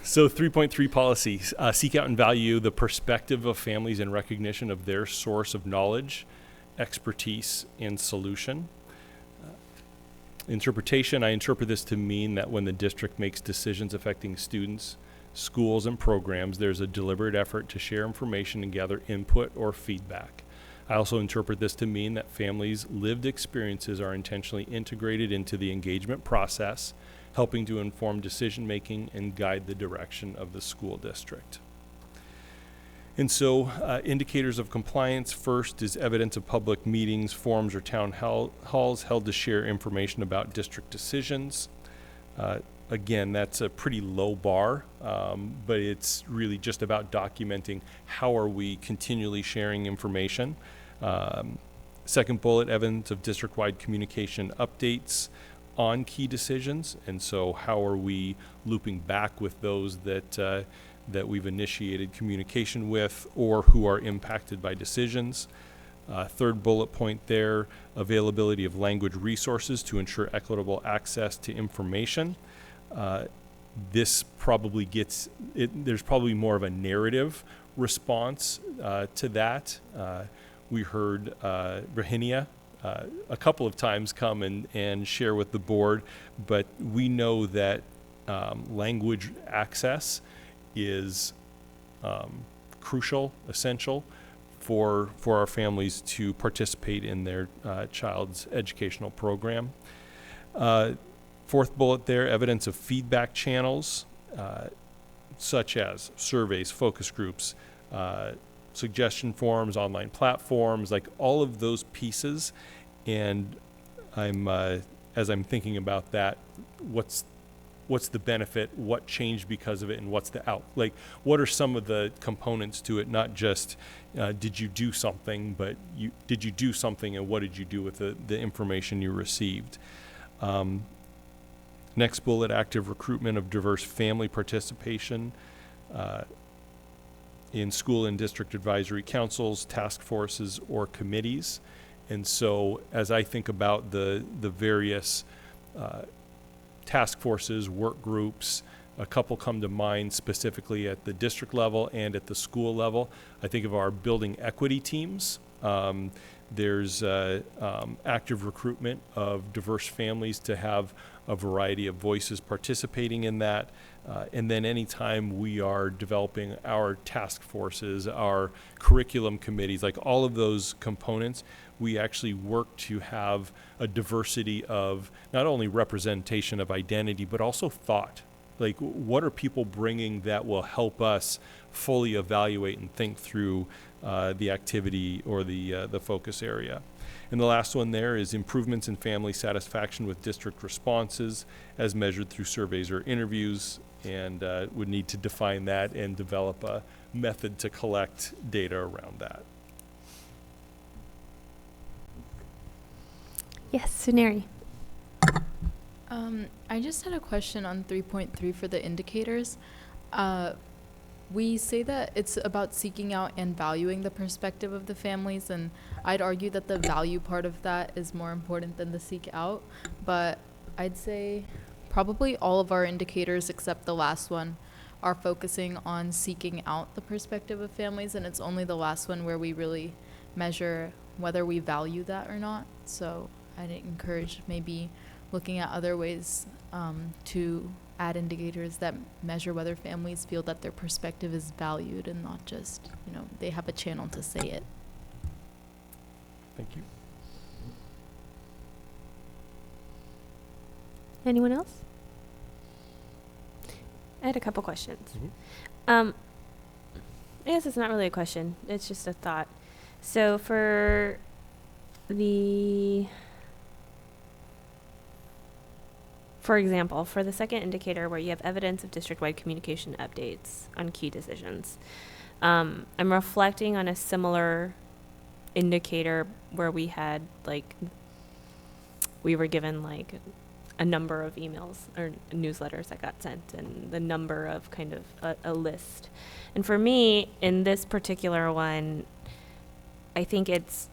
So 3.3 policies, seek out and value the perspective of families in recognition of their source of knowledge, expertise, and solution. Interpretation, I interpret this to mean that when the district makes decisions affecting students, schools, and programs, there's a deliberate effort to share information and gather input or feedback. I also interpret this to mean that families' lived experiences are intentionally integrated into the engagement process helping to inform decision-making and guide the direction of the school district. And so indicators of compliance, first is evidence of public meetings, forums, or town halls held to share information about district decisions. Again, that's a pretty low bar, but it's really just about documenting how are we continually sharing information. Second bullet, evidence of district-wide communication updates on key decisions, and so how are we looping back with those that that we've initiated communication with or who are impacted by decisions. Third bullet point there, availability of language resources to ensure equitable access to information. This probably gets, there's probably more of a narrative response to that. We heard Rahinia a couple of times come and share with the board, but we know that language access is crucial, essential for our families to participate in their child's educational program. Fourth bullet there, evidence of feedback channels, such as surveys, focus groups, suggestion forums, online platforms, like all of those pieces. And I'm as I'm thinking about that, what's the benefit, what changed because of it, and what's the like what are some of the components to it, not just did you do something, but did you do something and what did you do with the information you received. Next bullet, active recruitment of diverse family participation in school and district advisory councils, task forces, or committees. And so as I think about the various task forces, work groups, a couple come to mind specifically at the district level and at the school level. I think of our building equity teams. There's active recruitment of diverse families to have a variety of voices participating in that. And then anytime we are developing our task forces, our curriculum committees, like all of those components, we actually work to have a diversity of not only representation of identity, but also thought. Like, what are people bringing that will help us fully evaluate and think through the activity or the focus area. And the last one there is improvements in family satisfaction with district responses as measured through surveys or interviews, and would need to define that and develop a method to collect data around that. Yes, Suneri. I just had a question on 3.3 for the indicators. We say that it's about seeking out and valuing the perspective of the families, and I'd argue that the value part of that is more important than the seek out, but I'd say probably all of our indicators except the last one are focusing on seeking out the perspective of families, and it's only the last one where we really measure whether we value that or not. So I'd encourage maybe looking at other ways to add indicators that measure whether families feel that their perspective is valued and not just, they have a channel to say it. Thank you. Anyone else? I had a couple questions. Mm-hmm. I guess it's not really a question. It's just a thought. So for example, for the second indicator where you have evidence of district-wide communication updates on key decisions, I'm reflecting on a similar indicator where we had, we were given, a number of emails or newsletters that got sent and the number of kind of a list. And for me, in this particular one, I think it's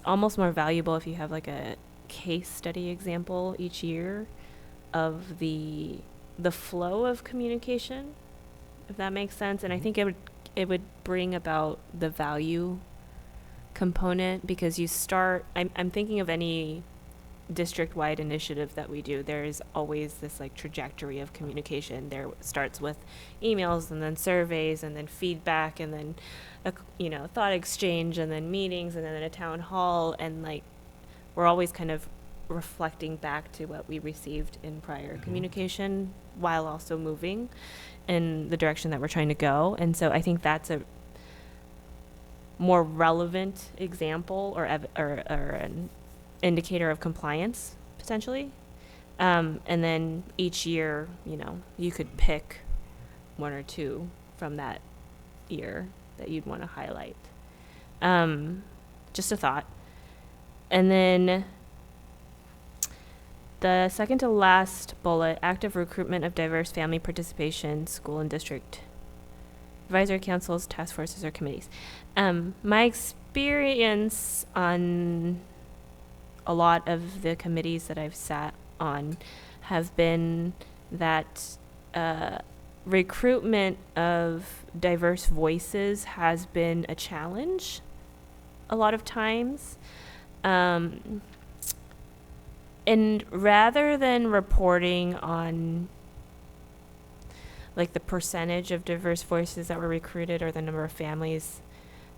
almost more valuable if you have a case study example each year of the flow of communication, if that makes sense. And I think it would bring about the value component, because I'm thinking of any district-wide initiative that we do, there is always this trajectory of communication. There starts with emails and then surveys and then feedback and then thought exchange and then meetings and then a town hall, and we're always kind of reflecting back to what we received in prior communication while also moving in the direction that we're trying to go. And so I think that's a more relevant example or an indicator of compliance potentially. And then each year, you know, you could pick one or two from that year that you'd want to highlight. Just a thought. And then the second to last bullet, active recruitment of diverse family participation, school and district advisory councils, task forces, or committees. My experience on a lot of the committees that I've sat on have been that recruitment of diverse voices has been a challenge a lot of times. And rather than reporting on like the percentage of diverse voices that were recruited or the number of families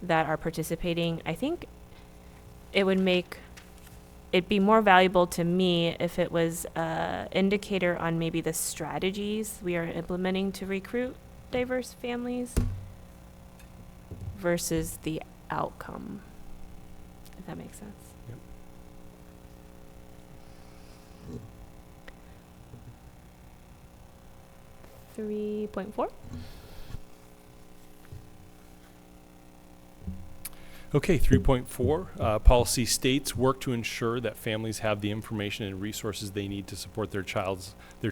that are participating, I think it would make it be more valuable to me if it was an indicator on maybe the strategies we are implementing to recruit diverse families versus the outcome, if that makes sense. Yep. 3.4. Okay, 3.4, policy states work to ensure that families have the information and resources they need to support their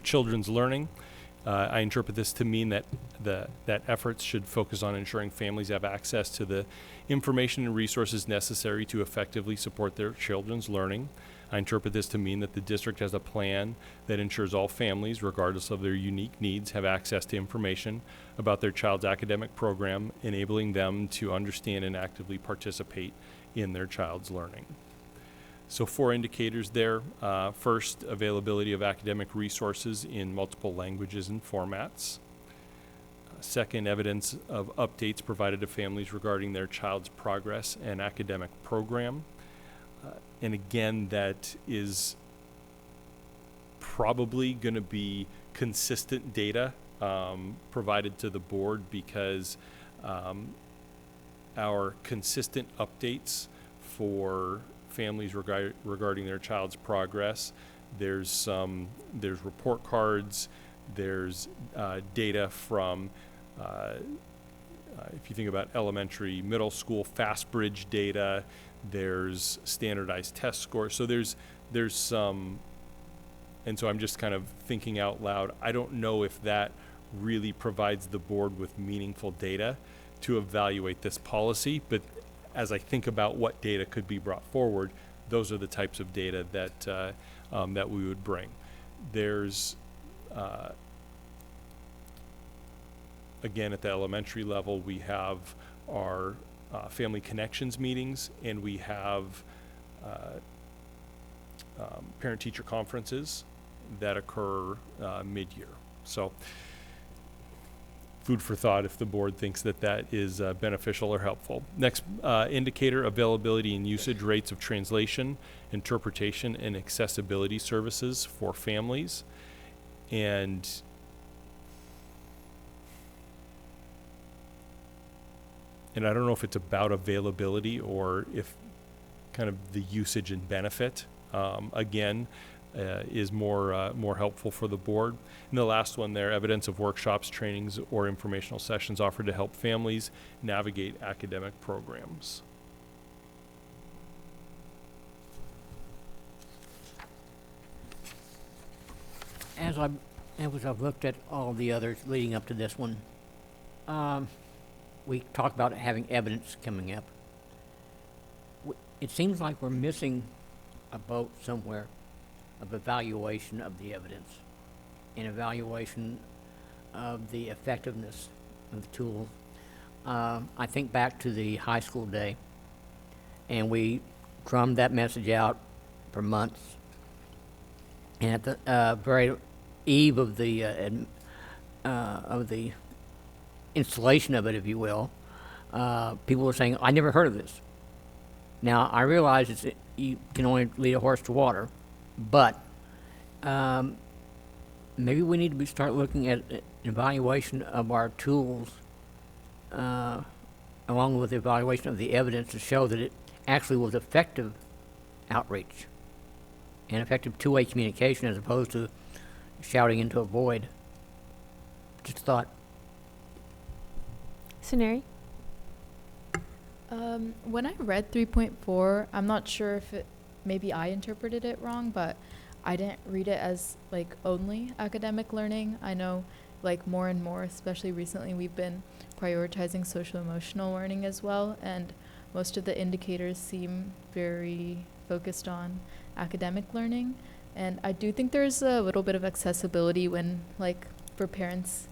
children's learning. I interpret this to mean that that efforts should focus on ensuring families have access to the information and resources necessary to effectively support their children's learning. I interpret this to mean that the district has a plan that ensures all families, regardless of their unique needs, have access to information about their child's academic program, enabling them to understand and actively participate in their child's learning. So 4 indicators there. First, availability of academic resources in multiple languages and formats. Second, evidence of updates provided to families regarding their child's progress and academic program. And again, that is probably going to be consistent data provided to the board, because our consistent updates for families regarding their child's progress, there's report cards, there's data from if you think about elementary, middle school, FastBridge data, there's standardized test scores. So there's some, and so I'm just kind of thinking out loud. I don't know if that really provides the board with meaningful data to evaluate this policy, but as I think about what data could be brought forward, those are the types of data that that we would bring. There's again, at the elementary level, we have our family connections meetings, and we have parent-teacher conferences that occur mid-year. So food for thought if the board thinks that that is beneficial or helpful. Next indicator, availability and usage rates of translation, interpretation, and accessibility services for families. And I don't know if it's about availability or if kind of the usage and benefit, again, is more helpful for the board. And the last one there, evidence of workshops, trainings, or informational sessions offered to help families navigate academic programs. As I've looked at all the others leading up to this one, we talk about having evidence coming up. It seems like we're missing a boat somewhere of evaluation of the evidence and evaluation of the effectiveness of the tool. I think back to the high school day, and we drummed that message out for months. And at the very eve of the installation of it, if you will, people were saying, "I never heard of this." Now I realize you can only lead a horse to water, But maybe we need to start looking at an evaluation of our tools along with the evaluation of the evidence to show that it actually was effective outreach and effective two-way communication as opposed to shouting into a void. Just a thought. Suneri? When I read 3.4, I'm not sure if maybe I interpreted it wrong, but I didn't read it as like only academic learning. I know like more and more, especially recently, we've been prioritizing social emotional learning as well, and most of the indicators seem very focused on academic learning. And I do think there's a little bit of accessibility when, like, for parents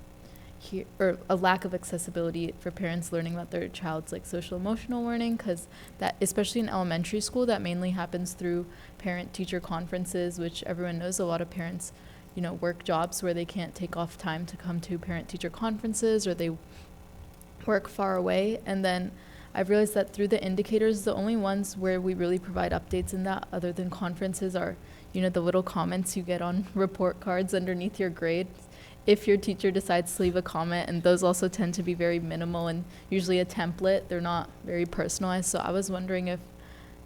here, or a lack of accessibility for parents learning about their child's like social emotional learning, because that, especially in elementary school, that mainly happens through parent teacher conferences, which everyone knows a lot of parents, you know, work jobs where they can't take off time to come to parent teacher conferences, or they work far away. And then I've realized that through the indicators, the only ones where we really provide updates in that other than conferences are, you know, the little comments you get on report cards underneath your grades if your teacher decides to leave a comment, and those also tend to be very minimal and usually a template. They're not very personalized. So I was wondering if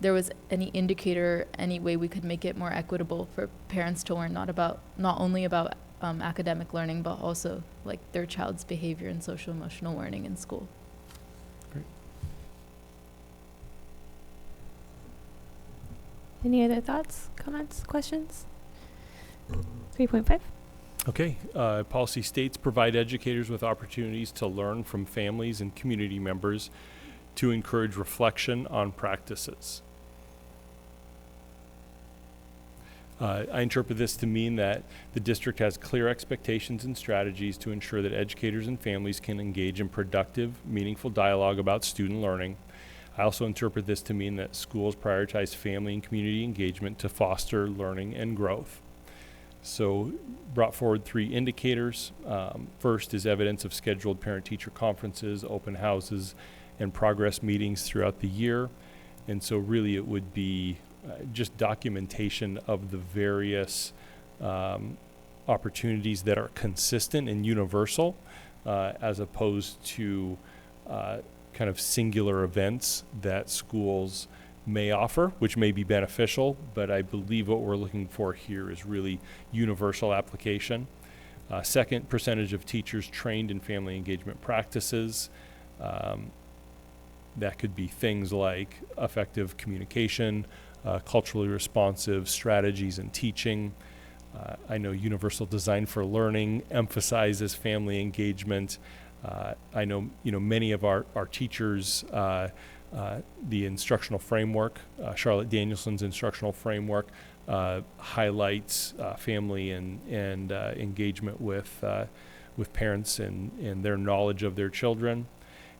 there was any indicator, any way we could make it more equitable for parents to learn not only about academic learning, but also like their child's behavior and social emotional learning in school. Great. Any other thoughts, comments, questions? 3.5. Okay, policy states provide educators with opportunities to learn from families and community members to encourage reflection on practices. I interpret this to mean that the district has clear expectations and strategies to ensure that educators and families can engage in productive, meaningful dialogue about student learning. I also interpret this to mean that schools prioritize family and community engagement to foster learning and growth. So brought forward 3 indicators. First is evidence of scheduled parent-teacher conferences, open houses, and progress meetings throughout the year. And so really it would be just documentation of the various opportunities that are consistent and universal, as opposed to kind of singular events that schools may offer, which may be beneficial, but I believe what we're looking for here is really universal application. Second, percentage of teachers trained in family engagement practices. That could be things like effective communication, culturally responsive strategies in teaching. I know Universal Design for Learning emphasizes family engagement. I know, many of our teachers, the instructional framework, Charlotte Danielson's instructional framework, highlights family and engagement with parents and their knowledge of their children.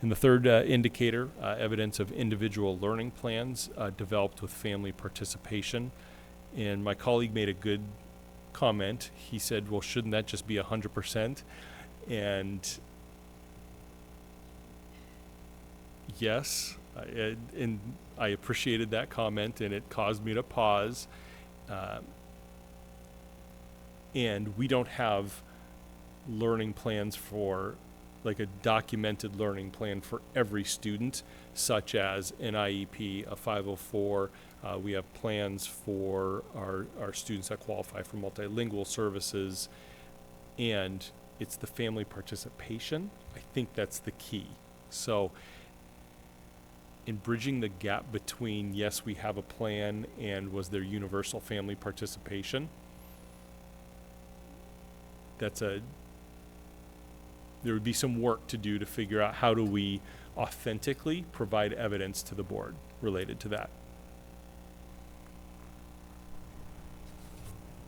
And the third indicator, evidence of individual learning plans developed with family participation. And my colleague made a good comment. He said, well, shouldn't that just be 100%? And yes, and I appreciated that comment, and it caused me to pause. And we don't have learning plans for, like a documented learning plan for every student, such as an IEP, a 504. We have plans for our students that qualify for multilingual services, and it's the family participation. I think that's the key. So in bridging the gap between, yes, we have a plan, and was there universal family participation, there would be some work to do to figure out how do we authentically provide evidence to the board related to that.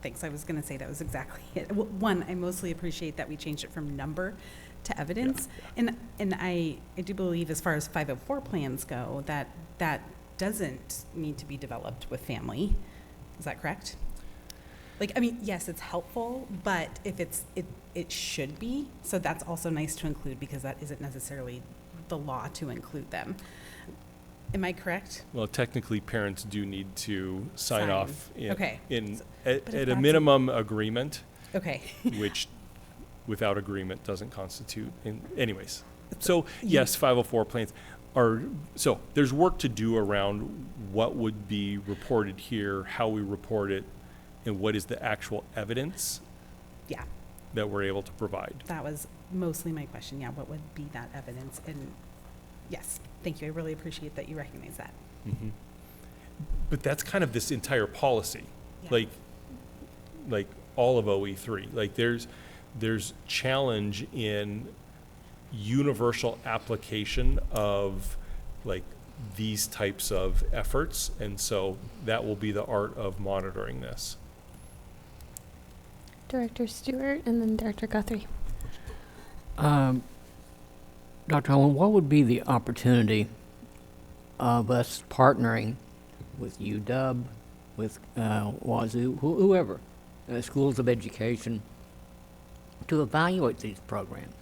Thanks. I was going to say that was exactly it. One, I mostly appreciate that we changed it from number to evidence. Yeah. And I do believe, as far as 504 plans go, that doesn't need to be developed with family. Is that correct? Like, I mean, yes, it's helpful, but if it should be. So that's also nice to include, because that isn't necessarily the law to include them. Am I correct? Well, technically, parents do need to sign Sign. off Okay. in, But at if a that's minimum agreement, Okay. which without agreement doesn't constitute, anyways. So, yes, 504 plans are, so there's work to do around what would be reported here, how we report it, and what is the actual evidence Yeah, that we're able to provide. that was mostly my question. Yeah, what would be that evidence? And yes, thank you. I really appreciate that you recognize that. Mhm. But that's kind of this entire policy, Yeah. like all of OE3. Like there's challenge in universal application of like these types of efforts, and so that will be the art of monitoring this. Director Stewart and then Director Guthrie. Dr. Owen, what would be the opportunity of us partnering with UW, with Wazoo, whoever, schools of education, to evaluate these programs,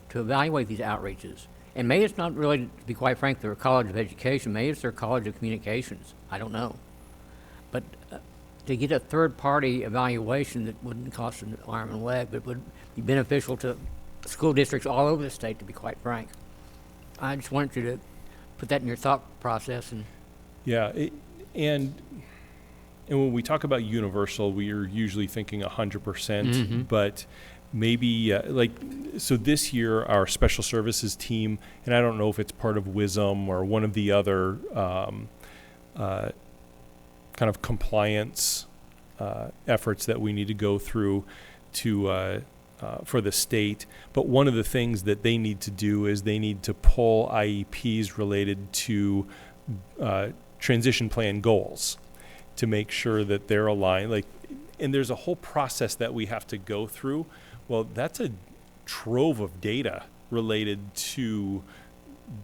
to evaluate these outreaches? And maybe it's not really, to be quite frank, their College of Education, maybe it's their College of Communications, I don't know. But to get a third-party evaluation that wouldn't cost an arm and a leg, but would be beneficial to school districts all over the state, to be quite frank. I just wanted you to put that in your thought process. And Yeah, and when we talk about universal, we are usually thinking 100%, Mhm. but maybe so this year our special services team, and I don't know if it's part of WISM or one of the other kind of compliance efforts that we need to go through to for the state. But one of the things that they need to do is they need to pull IEPs related to transition plan goals to make sure that they're aligned. And there's a whole process that we have to go through. Well, that's a trove of data related to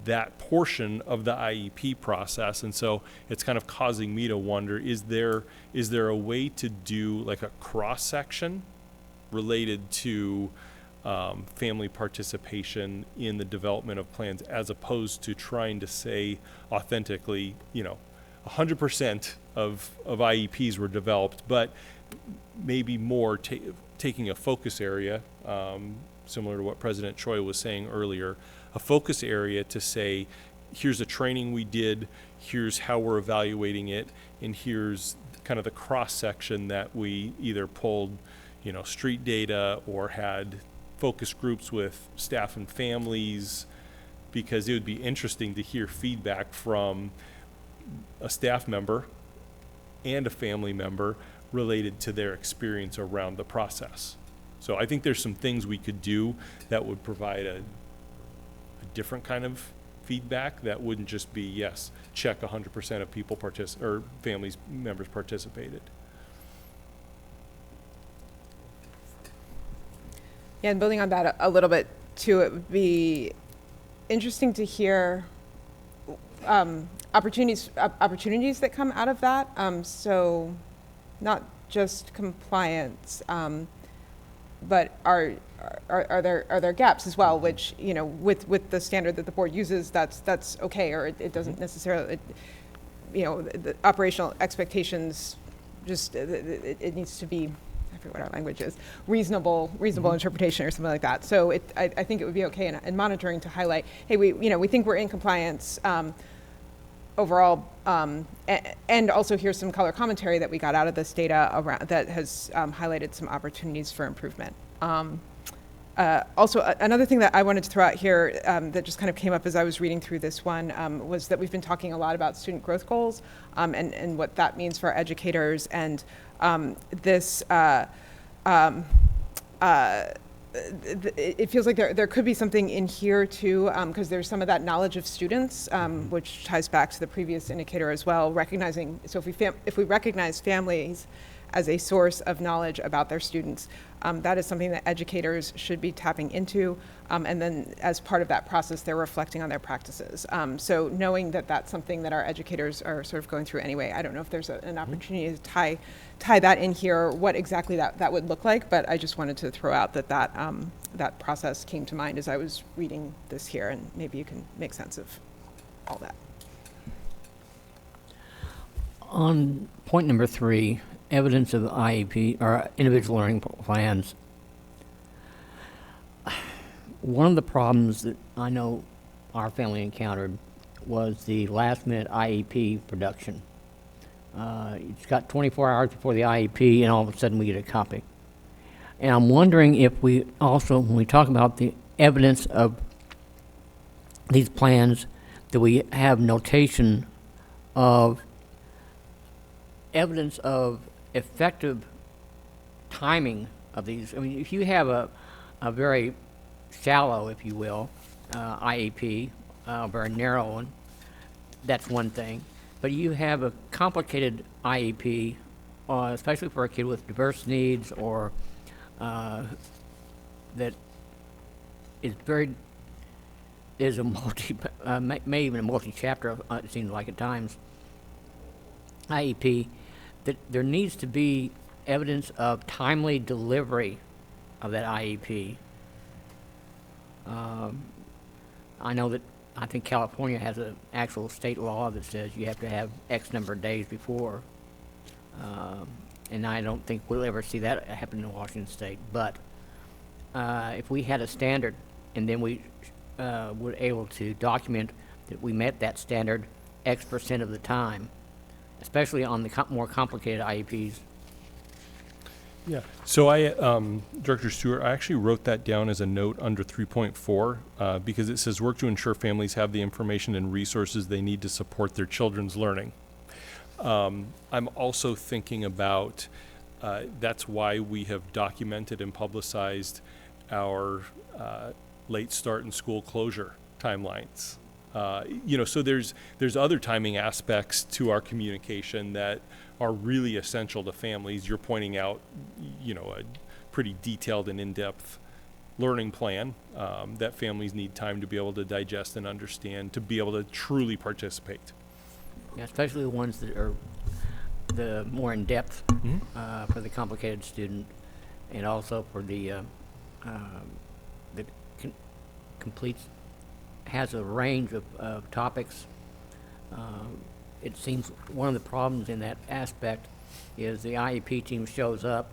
that portion of the IEP process. And so it's kind of causing me to wonder, is there a way to do like a cross-section related to family participation in the development of plans, as opposed to trying to say authentically, 100% of IEPs were developed, but maybe more taking a focus area, similar to what President Choi was saying earlier, a focus area to say, here's a training we did, here's how we're evaluating it, and here's kind of the cross-section that we either pulled, street data or had focus groups with staff and families, because it would be interesting to hear feedback from a staff member and a family member related to their experience around the process. So I think there's some things we could do that would provide a different kind of feedback that wouldn't just be, yes, check 100% of people or families members participated. Yeah, and building on that a little bit too, it would be interesting to hear opportunities that come out of that. So not just compliance, but are there gaps as well, which, with the standard that the board uses, that's okay, or it doesn't necessarily, the operational expectations, just it needs to be, I forget what our language is, reasonable interpretation or something like that. So I think it would be okay in monitoring to highlight, hey, we think we're in compliance overall, and also here's some color commentary that we got out of this data around that has highlighted some opportunities for improvement. Also, another thing that I wanted to throw out here that just kind of came up as I was reading through this one was that we've been talking a lot about student growth goals and what that means for our educators, and this it feels like there could be something in here too, because there's some of that knowledge of students, which ties back to the previous indicator as well, recognizing, so if we recognize families as a source of knowledge about their students, that is something that educators should be tapping into, and then as part of that process, they're reflecting on their practices. So knowing that that's something that our educators are sort of going through anyway, I don't know if there's an opportunity to tie that in here, what exactly that would look like, but I just wanted to throw out that process came to mind as I was reading this here, and maybe you can make sense of all that. On point number 3, evidence of IEP or individual learning plans, one of the problems that I know our family encountered was the last-minute IEP production. It's got 24 hours before the IEP, and all of a sudden we get a copy. And I'm wondering if we also, when we talk about the evidence of these plans, that we have notation of evidence of effective timing of these. I mean, if you have a very shallow, if you will, IEP, very narrow one, that's one thing. But you have a complicated IEP, especially for a kid with diverse needs or that is very, is a may even a multi-chapter, it seems like at times, IEP, that there needs to be evidence of timely delivery of that IEP. I know that I think California has an actual state law that says you have to have X number of days before. And I don't think we'll ever see that happen in Washington State. But if we had a standard and then we were able to document that we met that standard X% of the time, especially on the more complicated IEPs. Yeah, so Director Stewart, I actually wrote that down as a note under 3.4 because it says work to ensure families have the information and resources they need to support their children's learning. I'm also thinking about that's why we have documented and publicized our late start and school closure timelines. So there's other timing aspects to our communication that are really essential to families. You're pointing out, a pretty detailed and in-depth learning plan that families need time to be able to digest and understand, to be able to truly participate. Yeah, especially the ones that are the more in-depth for the complicated student, and also for the completes, has a range of topics. It seems one of the problems in that aspect is the IEP team shows up,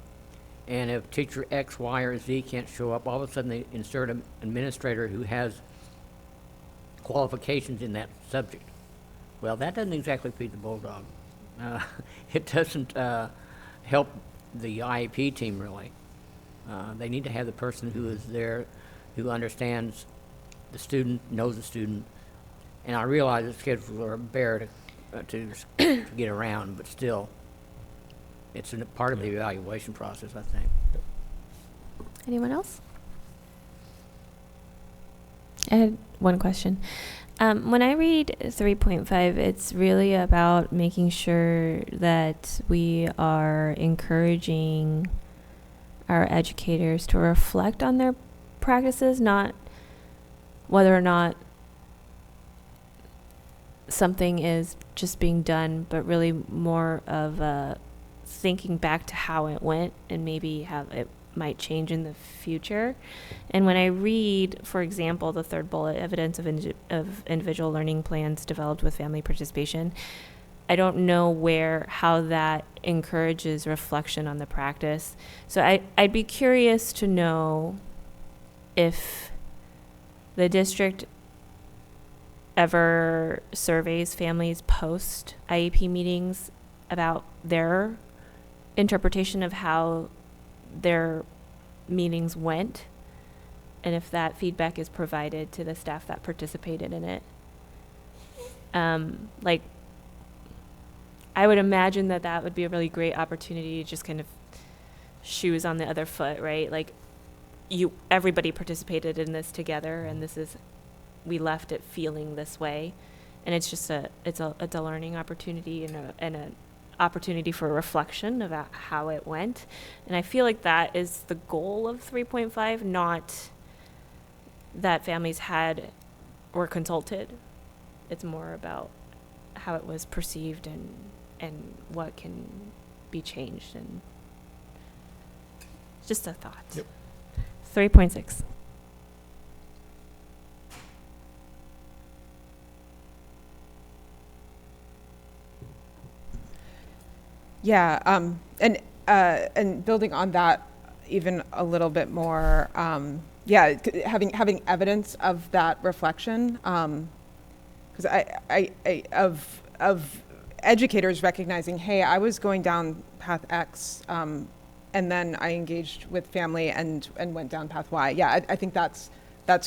and if teacher X, Y, or Z can't show up, all of a sudden they insert an administrator who has qualifications in that subject. Well, that doesn't exactly feed the bulldog. It doesn't help the IEP team, really. They need to have the person who is there, who understands the student, knows the student. And I realize the schedules are a bear to get around, but still, it's a part of the evaluation process, I think. Anyone else? I had one question. When I read 3.5, it's really about making sure that we are encouraging our educators to reflect on their practices, not whether or not something is just being done, but really more of thinking back to how it went and maybe how it might change in the future. And when I read, for example, the third bullet, evidence of individual learning plans developed with family participation, I don't know how that encourages reflection on the practice. So I'd be curious to know if the district ever surveys families post IEP meetings about their interpretation of how their meetings went, and if that feedback is provided to the staff that participated in it. I would imagine that would be a really great opportunity to just kind of shoes on the other foot, right? Like, everybody participated in this together, and we left it feeling this way, and it's just a learning opportunity and an opportunity for reflection about how it went. And I feel like that is the goal of 3.5, not that families were consulted. It's more about how it was perceived and what can be changed, and just a thought. Yep. 3.6. Yeah, and building on that even a little bit more, having evidence of that reflection, because of educators recognizing, hey, I was going down path X, and then I engaged with family and went down path Y. Yeah, I think that's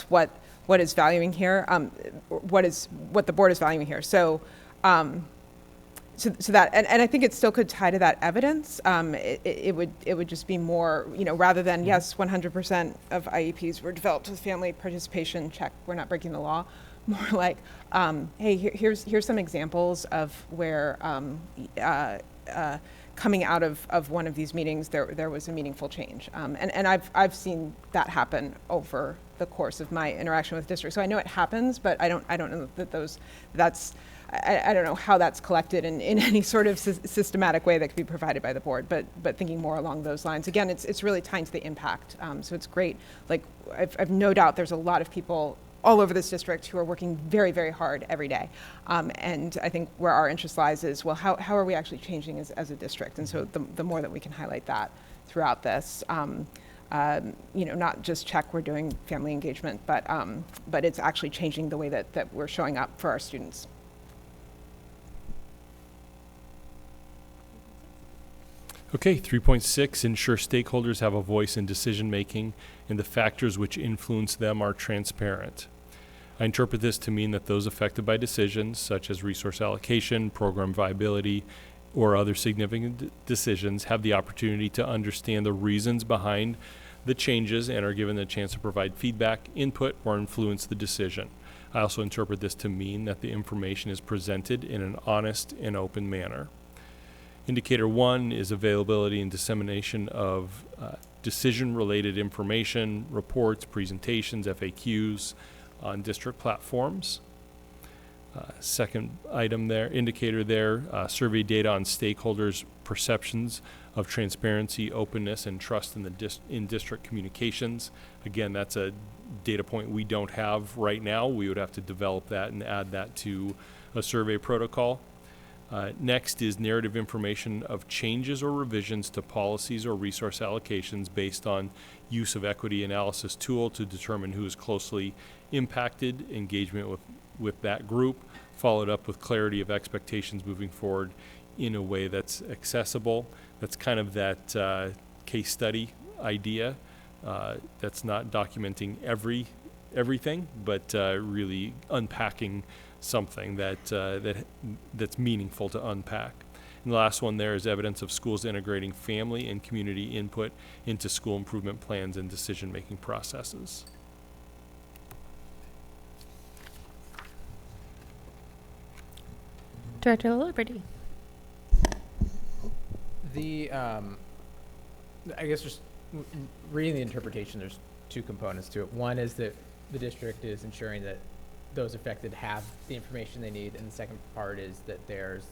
what is valuing here, what the board is valuing here. So. So that, and I think it still could tie to that evidence. It would just be more, rather than, yes, 100% of IEPs were developed with family participation, check, we're not breaking the law. More like, hey, here's some examples of where coming out of one of these meetings, there was a meaningful change. And I've seen that happen over the course of my interaction with districts. So I know it happens, but I don't know that I don't know how that's collected in any sort of systematic way that could be provided by the board, but thinking more along those lines. Again, it's really tying to the impact. So it's great. Like, I've no doubt there's a lot of people all over this district who are working very, very hard every day. And I think where our interest lies is, well, how are we actually changing as a district? And so the more that we can highlight that throughout this, not just check we're doing family engagement, but it's actually changing the way that we're showing up for our students. Okay, 3.6, ensure stakeholders have a voice in decision-making and the factors which influence them are transparent. I interpret this to mean that those affected by decisions, such as resource allocation, program viability, or other significant decisions, have the opportunity to understand the reasons behind the changes and are given the chance to provide feedback, input, or influence the decision. I also interpret this to mean that the information is presented in an honest and open manner. Indicator 1 is availability and dissemination of decision-related information, reports, presentations, FAQs on district platforms. Second item there, indicator there, survey data on stakeholders' perceptions of transparency, openness, and trust in district communications. Again, that's a data point we don't have right now. We would have to develop that and add that to a survey protocol. Next is narrative information of changes or revisions to policies or resource allocations based on use of equity analysis tool to determine who is closely impacted, engagement with that group, followed up with clarity of expectations moving forward in a way that's accessible. That's kind of that case study idea. That's not documenting everything, but really unpacking something that's meaningful to unpack. And the last one there is evidence of schools integrating family and community input into school improvement plans and decision-making processes. Director Liberty. I guess just reading the interpretation, there's two components to it. One is that the district is ensuring that those affected have the information they need, and the second part is that there's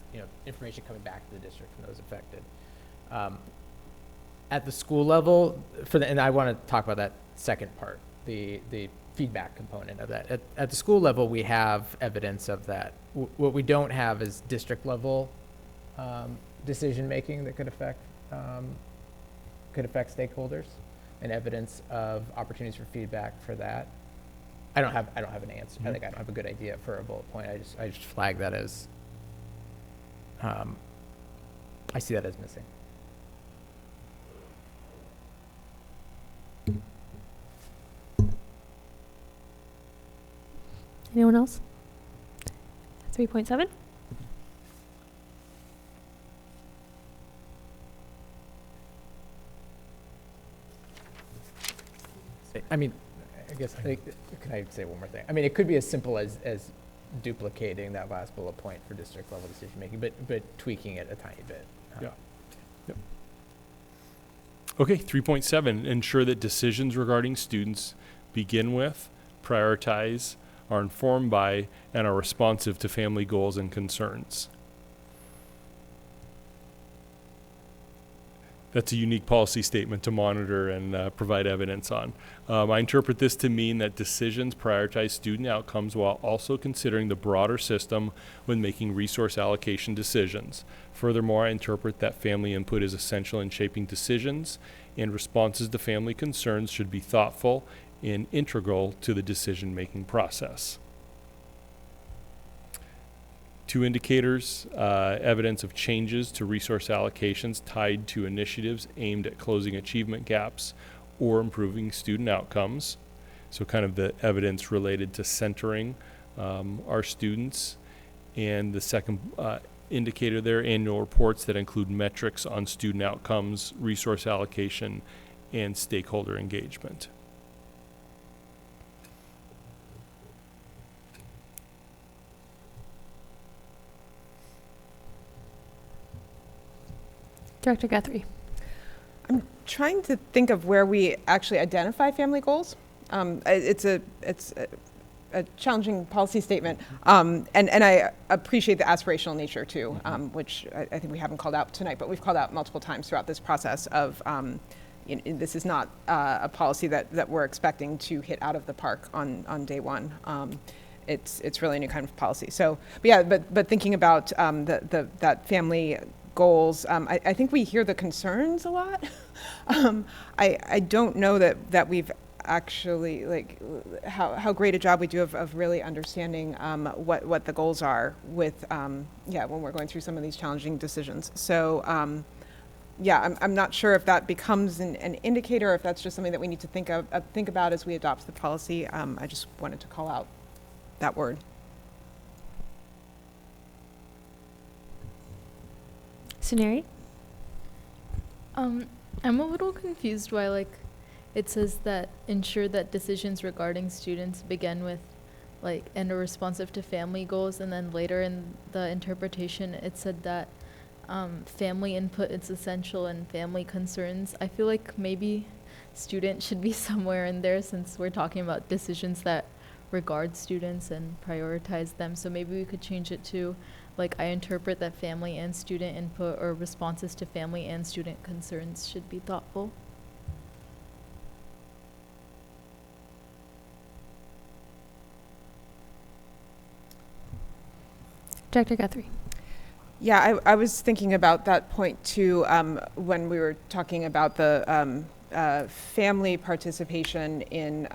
information coming back to the district from those affected. At the school level, and I want to talk about that second part, the feedback component of that. At the school level, we have evidence of that. What we don't have is district level decision making that could affect stakeholders, and evidence of opportunities for feedback for that. I don't have an answer. I think I don't have a good idea for a bullet point. I just flag that as I see that as missing. Anyone else? 3.7. I mean, I guess, can I say one more thing? I mean, it could be as simple as duplicating that last bullet point for district level decision making, but tweaking it a tiny bit. Yeah. Yep. Okay, 3.7, ensure that decisions regarding students begin with, prioritize, are informed by, and are responsive to family goals and concerns. that's a unique policy statement to monitor and provide evidence on. I interpret this to mean that decisions prioritize student outcomes while also considering the broader system when making resource allocation decisions. Furthermore, I interpret that family input is essential in shaping decisions, and responses to family concerns should be thoughtful and integral to the decision-making process. 2 indicators, evidence of changes to resource allocations tied to initiatives aimed at closing achievement gaps or improving student outcomes. So kind of the evidence related to centering our students. And the second indicator there, annual reports that include metrics on student outcomes, resource allocation, and stakeholder engagement. Director Guthrie. I'm trying to think of where we actually identify family goals. It's a challenging policy statement, and I appreciate the aspirational nature too, which I think we haven't called out tonight, but we've called out multiple times throughout this process of this is not a policy that we're expecting to hit out of the park on day one. It's really a new kind of policy. So, but thinking about that family goals, I think we hear the concerns a lot. I don't know that we've actually, like, how great a job we do of really understanding what the goals are with when we're going through some of these challenging decisions. So I'm not sure if that becomes an indicator, or if that's just something that we need to think about as we adopt the policy. I just wanted to call out that word. Suneri? I'm a little confused why, it says that ensure that decisions regarding students begin with, and are responsive to family goals, and then later in the interpretation it said that family input is essential and family concerns. I feel like maybe student should be somewhere in there, since we're talking about decisions that regard students and prioritize them. So maybe we could change it to, I interpret that family and student input or responses to family and student concerns should be thoughtful. Director Guthrie. Yeah, I was thinking about that point too when we were talking about the family participation in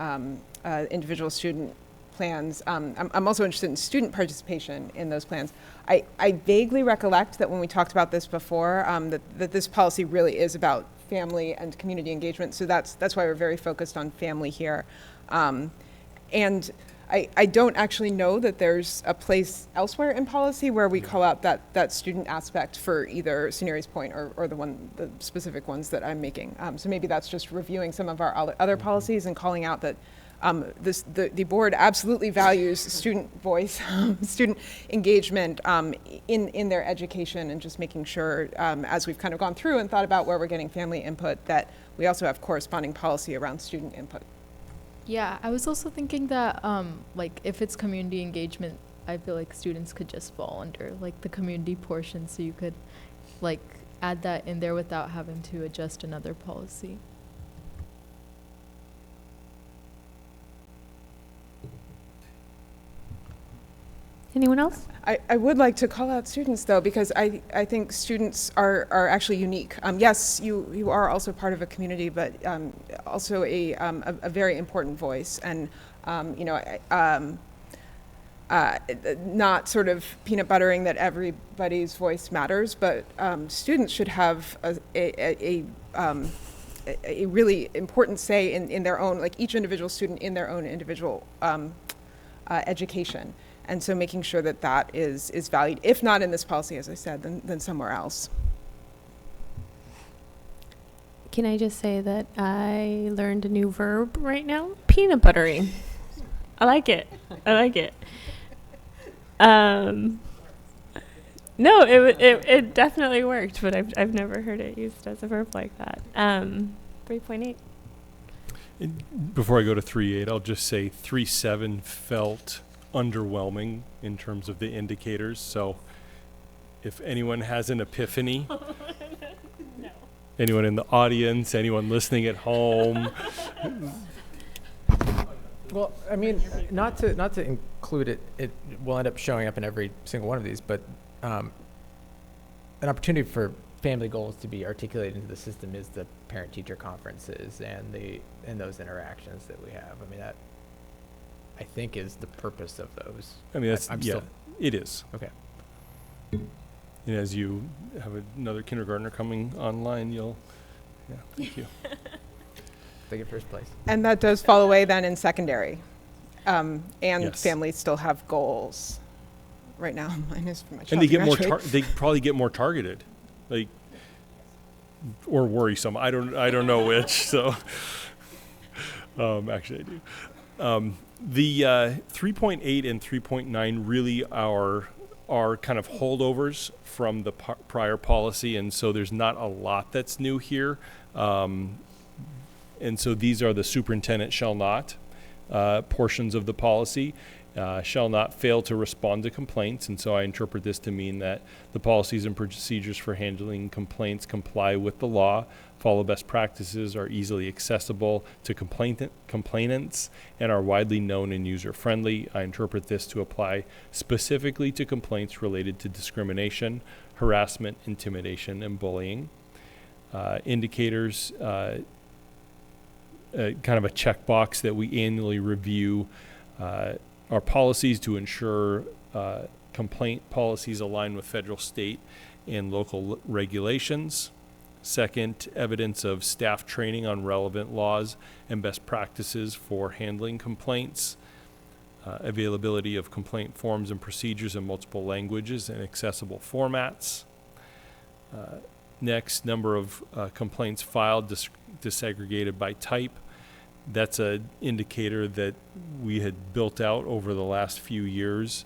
individual student plans. I'm also interested in student participation in those plans. I vaguely recollect that when we talked about this before, that this policy really is about family and community engagement. So that's why we're very focused on family here. And I don't actually know that there's a place elsewhere in policy where we call out that student aspect for either Suneri's point or the specific ones that I'm making. So maybe that's just reviewing some of our other policies and calling out that the board absolutely values student voice, student engagement in their education, and just making sure as we've kind of gone through and thought about where we're getting family input, that we also have corresponding policy around student input. Yeah, I was also thinking that if it's community engagement, I feel like students could just fall under the community portion, so you could add that in there without having to adjust another policy. Anyone else? I would like to call out students, though, because I think students are actually unique. Yes, you are also part of a community, but also a very important voice, and not sort of peanut buttering that everybody's voice matters, but students should have a really important say in their own, each individual student in their own individual education. And so making sure that is valued, if not in this policy, as I said, then somewhere else. Can I just say that I learned a new verb right now? Peanut buttering. I like it. No, it definitely worked, but I've never heard it used as a verb like that. 3.8. Before I go to 3.8, I'll just say 3.7 felt underwhelming in terms of the indicators. So if anyone has an epiphany, No. anyone in the audience, anyone listening at home. Well, I mean, not to include it, it will end up showing up in every single one of these, but an opportunity for family goals to be articulated into the system is the parent-teacher conferences and those interactions that we have. I mean, that I think is the purpose of those. I mean, that's, I'm yeah, still, it is. okay. And as you have another kindergartner coming online, thank you. They get first place. And that does fall away then in secondary. And Yes. families still have goals. Right now, mine is for my child And they to get more, graduate. they probably get more targeted, like, or worrisome. I don't know which, so. Actually I do. The 3.8 and 3.9 really are kind of holdovers from the prior policy, and so there's not a lot that's new here. And so these are the superintendent shall not portions of the policy. Shall not fail to respond to complaints, and so I interpret this to mean that the policies and procedures for handling complaints comply with the law, follow best practices, are easily accessible to complainants, and are widely known and user-friendly. I interpret this to apply specifically to complaints related to discrimination, harassment, intimidation, and bullying. Indicators, kind of a checkbox that we annually review our policies to ensure complaint policies align with federal, state, and local regulations. Second, evidence of staff training on relevant laws and best practices for handling complaints. Availability of complaint forms and procedures in multiple languages and accessible formats. Next, number of complaints filed disaggregated by type. That's an indicator that we had built out over the last few years.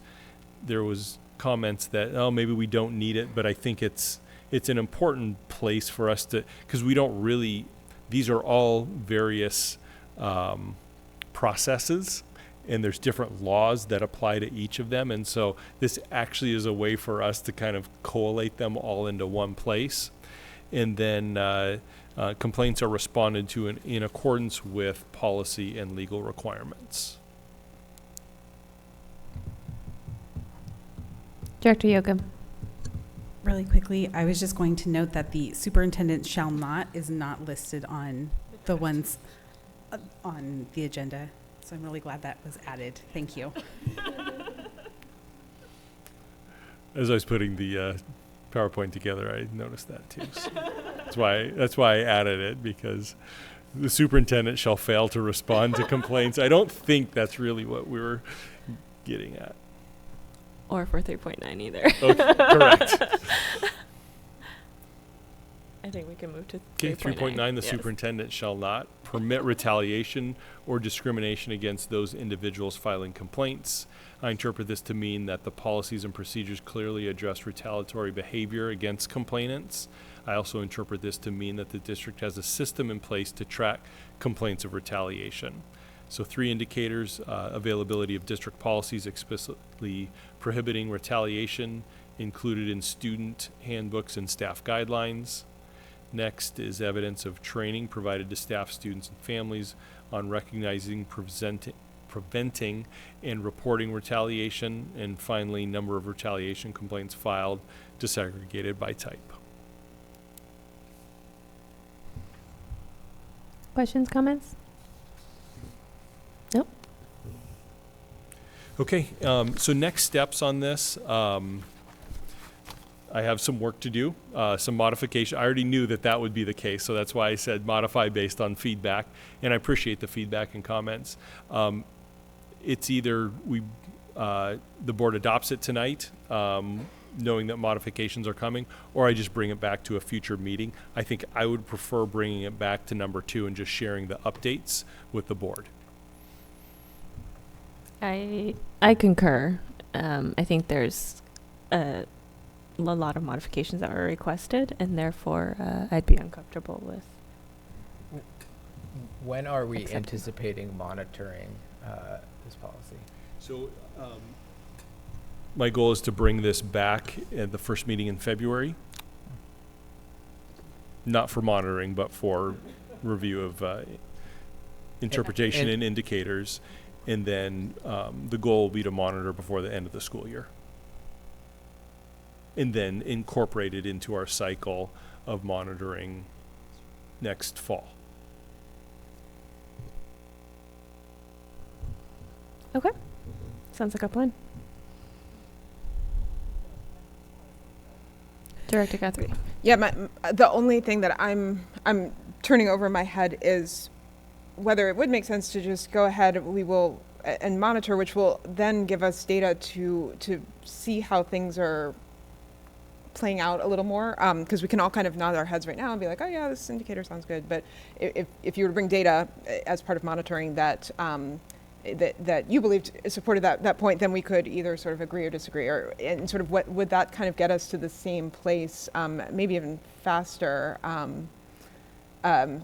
There was comments that, oh, maybe we don't need it, but I think it's an important place for us to, because we don't really, these are all various processes, and there's different laws that apply to each of them, and so this actually is a way for us to kind of collate them all into one place. And then complaints are responded to in accordance with policy and legal requirements. Director Yocum. Really quickly, I was just going to note that the superintendent shall not is not listed on the ones on the agenda. So I'm really glad that was added. Thank you. As I was putting the PowerPoint together, I noticed that too. So that's why I added it, because the superintendent shall fail to respond to complaints. I don't think that's really what we were getting at. Or for 3.9 either. Okay, correct. I think we can move to 3.9. 3.9, the yes. superintendent shall not permit retaliation or discrimination against those individuals filing complaints. I interpret this to mean that the policies and procedures clearly address retaliatory behavior against complainants. I also interpret this to mean that the district has a system in place to track complaints of retaliation. So 3 indicators: availability of district policies explicitly prohibiting retaliation, included in student handbooks and staff guidelines. Next is evidence of training provided to staff, students, and families on recognizing, preventing, and reporting retaliation. And finally, number of retaliation complaints filed, disaggregated by type. Questions, comments? Nope. Okay, so next steps on this. I have some work to do, some modification. I already knew that would be the case, so that's why I said modify based on feedback, and I appreciate the feedback and comments. It's either the board adopts it tonight, knowing that modifications are coming, or I just bring it back to a future meeting. I think I would prefer bringing it back to number 2 and just sharing the updates with the board. I concur. I think there's a lot of modifications that were requested, and therefore I'd be uncomfortable with. When are we Acceptable. anticipating monitoring this policy? So my goal is to bring this back at the first meeting in February. not for monitoring, but for review of interpretation and indicators. And then the goal will be to monitor before the end of the school year. And then incorporate it into our cycle of monitoring next fall. Okay. Sounds like a plan. Director Guthrie. Yeah, the only thing that I'm turning over in my head is whether it would make sense to just go ahead, we will, and monitor, which will then give us data to see how things are playing out a little more, because we can all kind of nod our heads right now and be like, oh yeah, this indicator sounds good. But if you were to bring data as part of monitoring that that you believed supported that point, then we could either sort of agree or disagree, and sort of what would that kind of get us to the same place, maybe even faster. I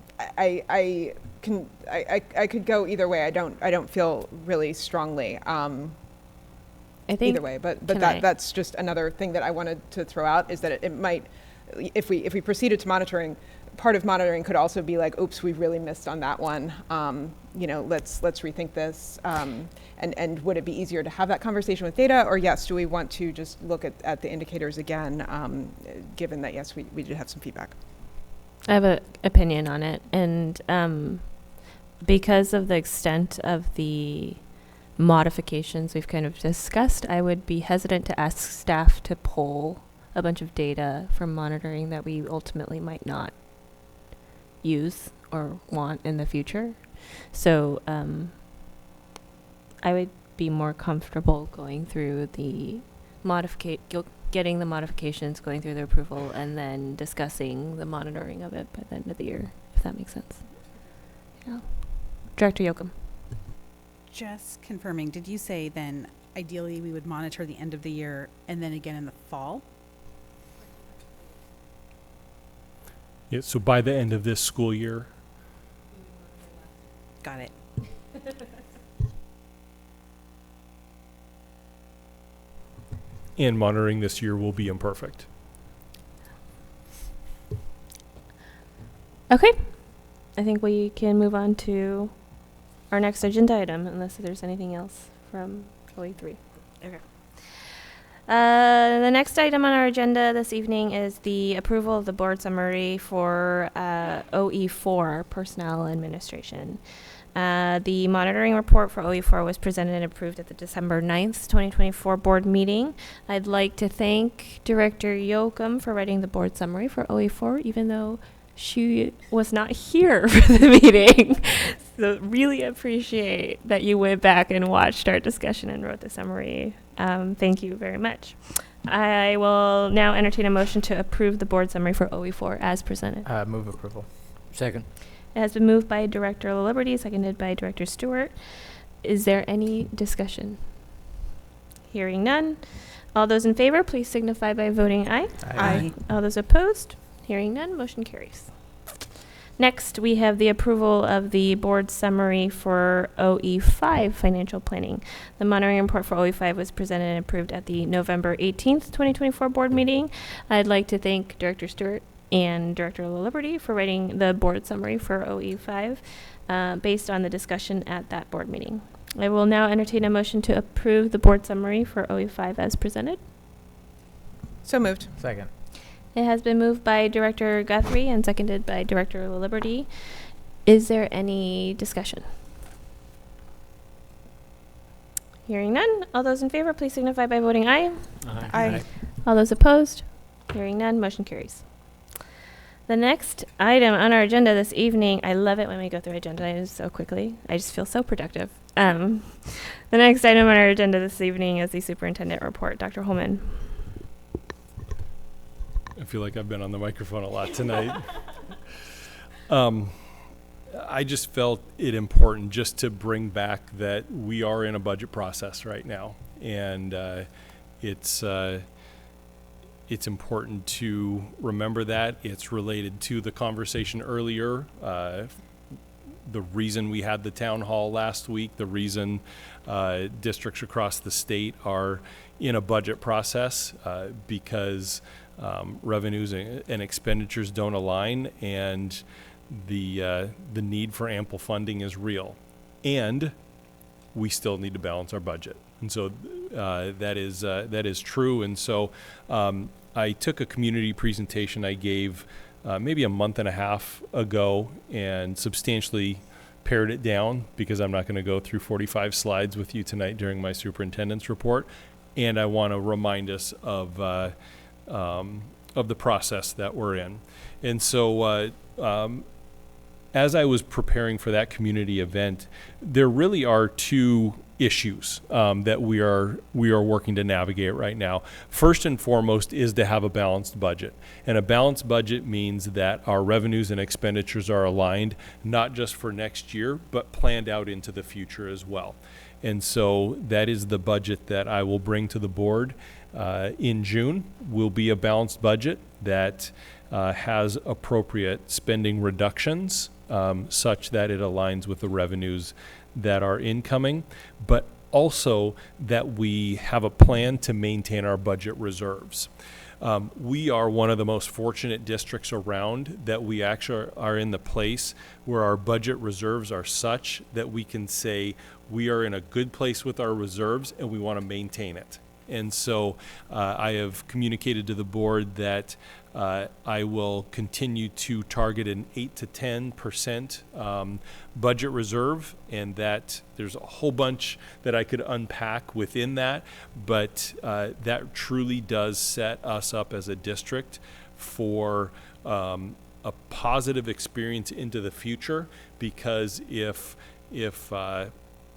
could go either way. I don't feel really strongly. I think either way, but that's just another thing that I wanted to throw out, is that it might, if we proceeded to monitoring, part of monitoring could also be like, oops, we really missed on that one. Let's rethink this. And would it be easier to have that conversation with data, or yes, do we want to just look at the indicators again, given that yes, we did have some feedback? I have an opinion on it, and because of the extent of the modifications we've kind of discussed, I would be hesitant to ask staff to pull a bunch of data from monitoring that we ultimately might not use or want in the future. So I would be more comfortable going through the getting the modifications, going through the approval, and then discussing the monitoring of it by the end of the year, if that makes sense. Yeah. Director Yoakum. Just confirming, did you say then ideally we would monitor the end of the year and then again in the fall? Yeah, so by the end of this school year. Got it. And monitoring this year will be imperfect. Okay. I think we can move on to our next agenda item, unless there's anything else from OE3. Okay. The next item on our agenda this evening is the approval of the board summary for OE4, Personnel Administration. The monitoring report for OE4 was presented and approved at the December 9th, 2024 board meeting. I'd like to thank Director Yoakum for writing the board summary for OE4, even though she was not here for the meeting. So really appreciate that you went back and watched our discussion and wrote the summary. Thank you very much. I will now entertain a motion to approve the board summary for OE4 as presented. Move approval. Second. It has been moved by Director LaLiberty, seconded by Director Stewart. Is there any discussion? Hearing none. All those in favor, please signify by voting aye. Aye. All those opposed? Hearing none, motion carries. Next, we have the approval of the board summary for OE5 financial planning. The monitoring report for OE5 was presented and approved at the November 18th, 2024 board meeting. I'd like to thank Director Stewart and Director LaLiberty for writing the board summary for OE5 based on the discussion at that board meeting. I will now entertain a motion to approve the board summary for OE5 as presented. So moved. Second. It has been moved by Director Guthrie and seconded by Director LaLiberty. Is there any discussion? Hearing none. All those in favor, please signify by voting aye. Aye. All those opposed? Hearing none, motion carries. The next item on our agenda this evening, I love it when we go through agenda items so quickly. I just feel so productive. The next item on our agenda this evening is the superintendent report. Dr. Holman. I feel like I've been on the microphone a lot tonight. I just felt it important just to bring back that we are in a budget process right now, and it's important to remember that. It's related to the conversation earlier the reason we had the town hall last week, the reason districts across the state are in a budget process, because revenues and expenditures don't align, and the need for ample funding is real. And we still need to balance our budget. And so that is true. And so I took a community presentation I gave maybe a month and a half ago and substantially pared it down, because I'm not going to go through 45 slides with you tonight during my superintendent's report. And I want to remind us of the process that we're in. And so as I was preparing for that community event, there really are two issues that we are working to navigate right now. First and foremost is to have a balanced budget. And a balanced budget means that our revenues and expenditures are aligned, not just for next year, but planned out into the future as well. And so that is the budget that I will bring to the board in June. Will be a balanced budget that has appropriate spending reductions, such that it aligns with the revenues that are incoming, but also that we have a plan to maintain our budget reserves. We are one of the most fortunate districts around that we actually are in the place where our budget reserves are such that we can say we are in a good place with our reserves and we want to maintain it. And so I have communicated to the board that I will continue to target an 8 to 10% budget reserve, and that there's a whole bunch that I could unpack within that, but that truly does set us up as a district for a positive experience into the future, because if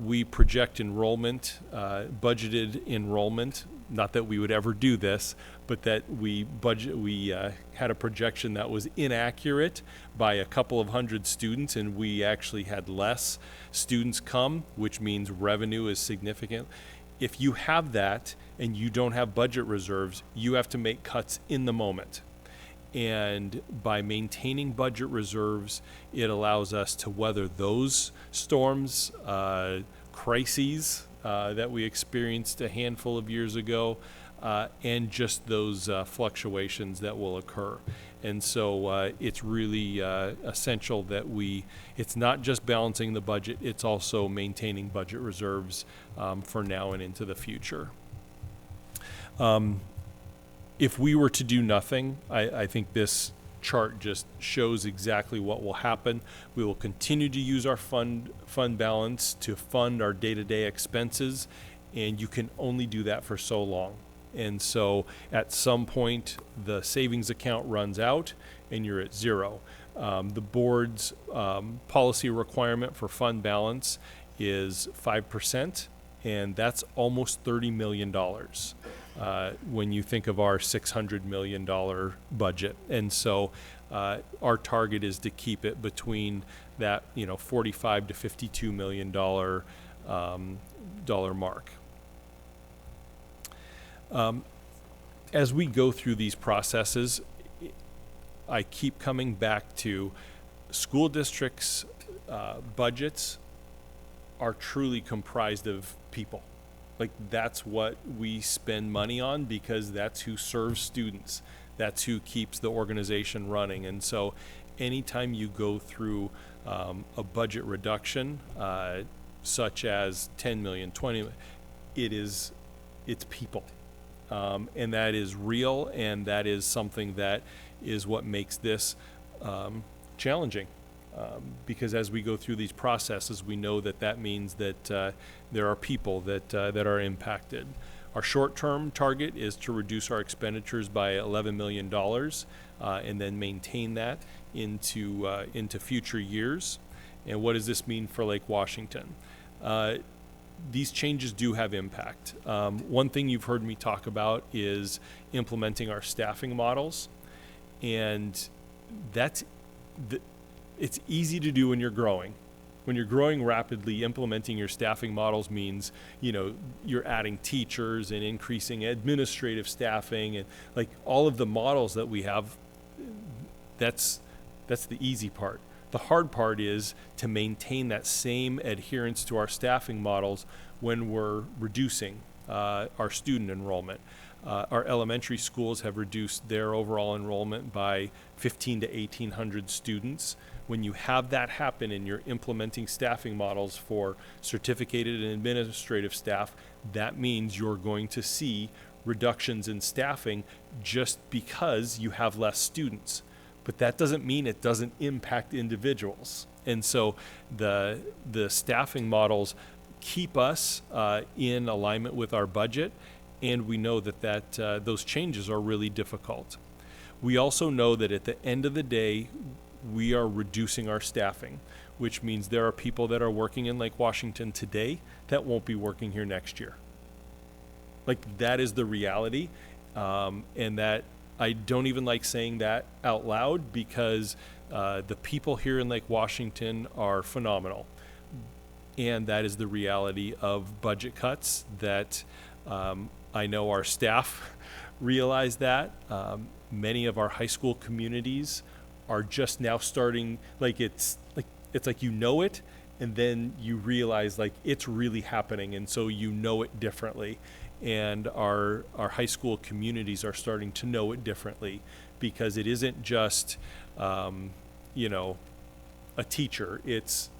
we project enrollment, budgeted enrollment, not that we would ever do this, but that we had a projection that was inaccurate by a couple of hundred students, and we actually had less students come, which means revenue is significant. If you have that and you don't have budget reserves, you have to make cuts in the moment. And by maintaining budget reserves, it allows us to weather those storms, crises that we experienced a handful of years ago, and just those fluctuations that will occur. And so it's really essential that it's not just balancing the budget, it's also maintaining budget reserves for now and into the future. If we were to do nothing, I think this chart just shows exactly what will happen. We will continue to use our fund balance to fund our day-to-day expenses, and you can only do that for so long. And so at some point, the savings account runs out and you're at zero. The board's policy requirement for fund balance is 5%, and that's almost $30 million. When you think of our $600 million budget. And so our target is to keep it between that, $45 to $52 million dollar mark. As we go through these processes, I keep coming back to school districts' budgets are truly comprised of people. Like, that's what we spend money on, because that's who serves students. That's who keeps the organization running. And so anytime you go through a budget reduction, such as 10 million, 20 million, it's people. And that is real, and that is something that is what makes this challenging. Because as we go through these processes, we know that means that there are people that are impacted. Our short-term target is to reduce our expenditures by $11 million and then maintain that into future years. And what does this mean for Lake Washington? These changes do have impact. One thing you've heard me talk about is implementing our staffing models, and it's easy to do when you're growing. When you're growing rapidly, implementing your staffing models means, you're adding teachers and increasing administrative staffing, and like all of the models that we have, that's the easy part. The hard part is to maintain that same adherence to our staffing models when we're reducing our student enrollment. Our elementary schools have reduced their overall enrollment by 15 to 1,800 students. When you have that happen and you're implementing staffing models for certificated and administrative staff, that means you're going to see reductions in staffing just because you have less students. But that doesn't mean it doesn't impact individuals. And so the staffing models keep us in alignment with our budget, and we know that those changes are really difficult. We also know that at the end of the day, we are reducing our staffing, which means there are people that are working in Lake Washington today that won't be working here next year. Like, that is the reality, and that I don't even like saying that out loud, because the people here in Lake Washington are phenomenal. And that is the reality of budget cuts that I know our staff realize that. Many of our high school communities are just now starting, it's like you know it, and then you realize like it's really happening, and so you know it differently. And our high school communities are starting to know it differently, because it isn't just a teacher.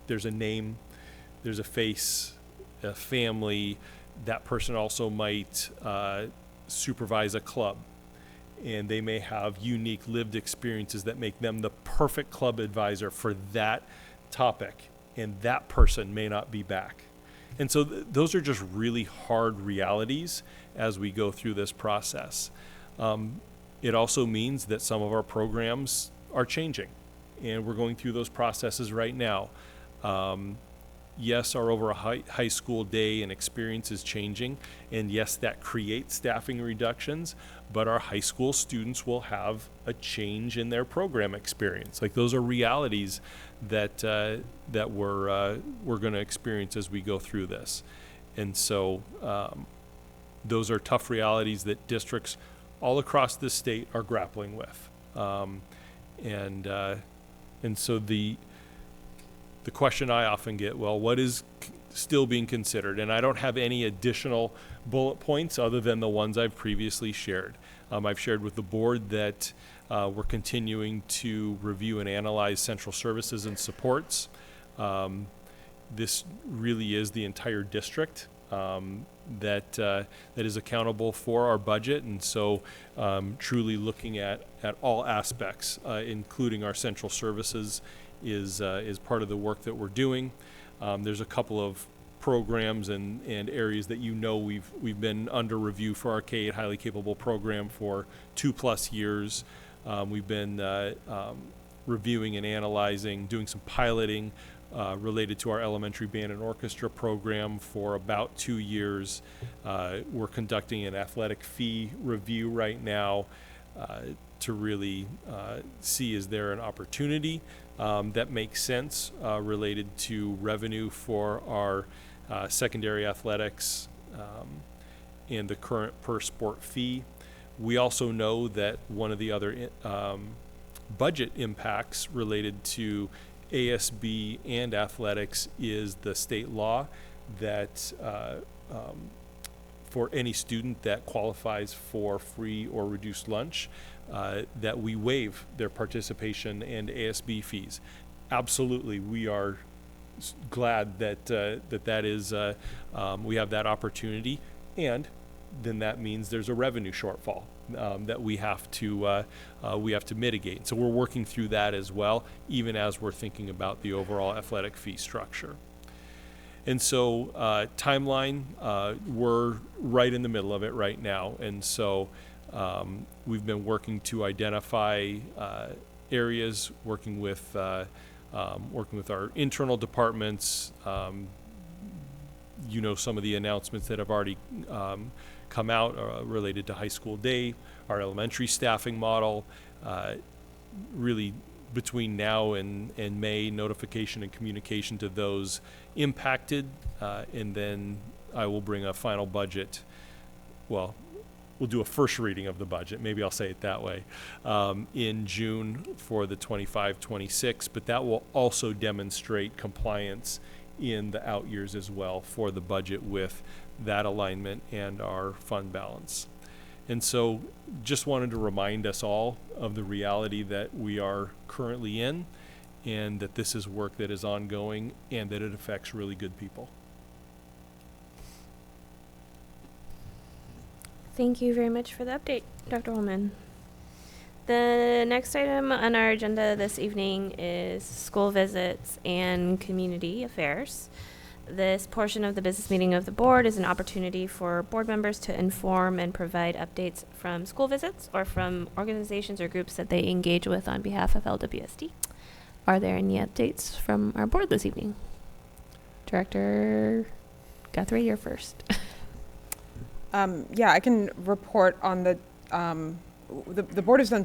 There's a name, there's a face, a family. That person also might supervise a club, and they may have unique lived experiences that make them the perfect club advisor for that topic, and that person may not be back. And so those are just really hard realities as we go through this process. It also means that some of our programs are changing, and we're going through those processes right now. Yes, our over a high school day and experience is changing, and yes, that creates staffing reductions, but our high school students will have a change in their program experience. Like, those are realities that we're going to experience as we go through this. And so those are tough realities that districts all across the state are grappling with. And so the question I often get, well, what is still being considered? And I don't have any additional bullet points other than the ones I've previously shared. I've shared with the board that we're continuing to review and analyze central services and supports. This really is the entire district that is accountable for our budget, and so truly looking at all aspects, including our central services, is part of the work that we're doing. There's a couple of programs and areas that we've been under review for our K-8 highly capable program for 2+ years. We've been reviewing and analyzing, doing some piloting related to our elementary band and orchestra program for about 2 years. We're conducting an athletic fee review right now to really see, is there an opportunity that makes sense related to revenue for our secondary athletics and the current per sport fee. We also know that one of the other budget impacts related to ASB and athletics is the state law that for any student that qualifies for free or reduced lunch, that we waive their participation and ASB fees. Absolutely, we are glad that that is we have that opportunity, and then that means there's a revenue shortfall that we have to mitigate. So we're working through that as well, even as we're thinking about the overall athletic fee structure. And so timeline, we're right in the middle of it right now, and so we've been working to identify areas, working with our internal departments. Some of the announcements that have already come out related to high school day, our elementary staffing model, really between now and May, notification and communication to those impacted, and then I will bring a final budget, we'll do a first reading of the budget, maybe I'll say it that way, in June for the 25-26, but that will also demonstrate compliance in the out years as well for the budget with that alignment and our fund balance. And so just wanted to remind us all of the reality that we are currently in, and that this is work that is ongoing and that it affects really good people. Thank you very much for the update, Dr. Holman. The next item on our agenda this evening is school visits and community affairs. This portion of the business meeting of the board is an opportunity for board members to inform and provide updates from school visits or from organizations or groups that they engage with on behalf of LWSD. Are there any updates from our board this evening? Director Guthrie, you're first. Yeah, I can report on the board has done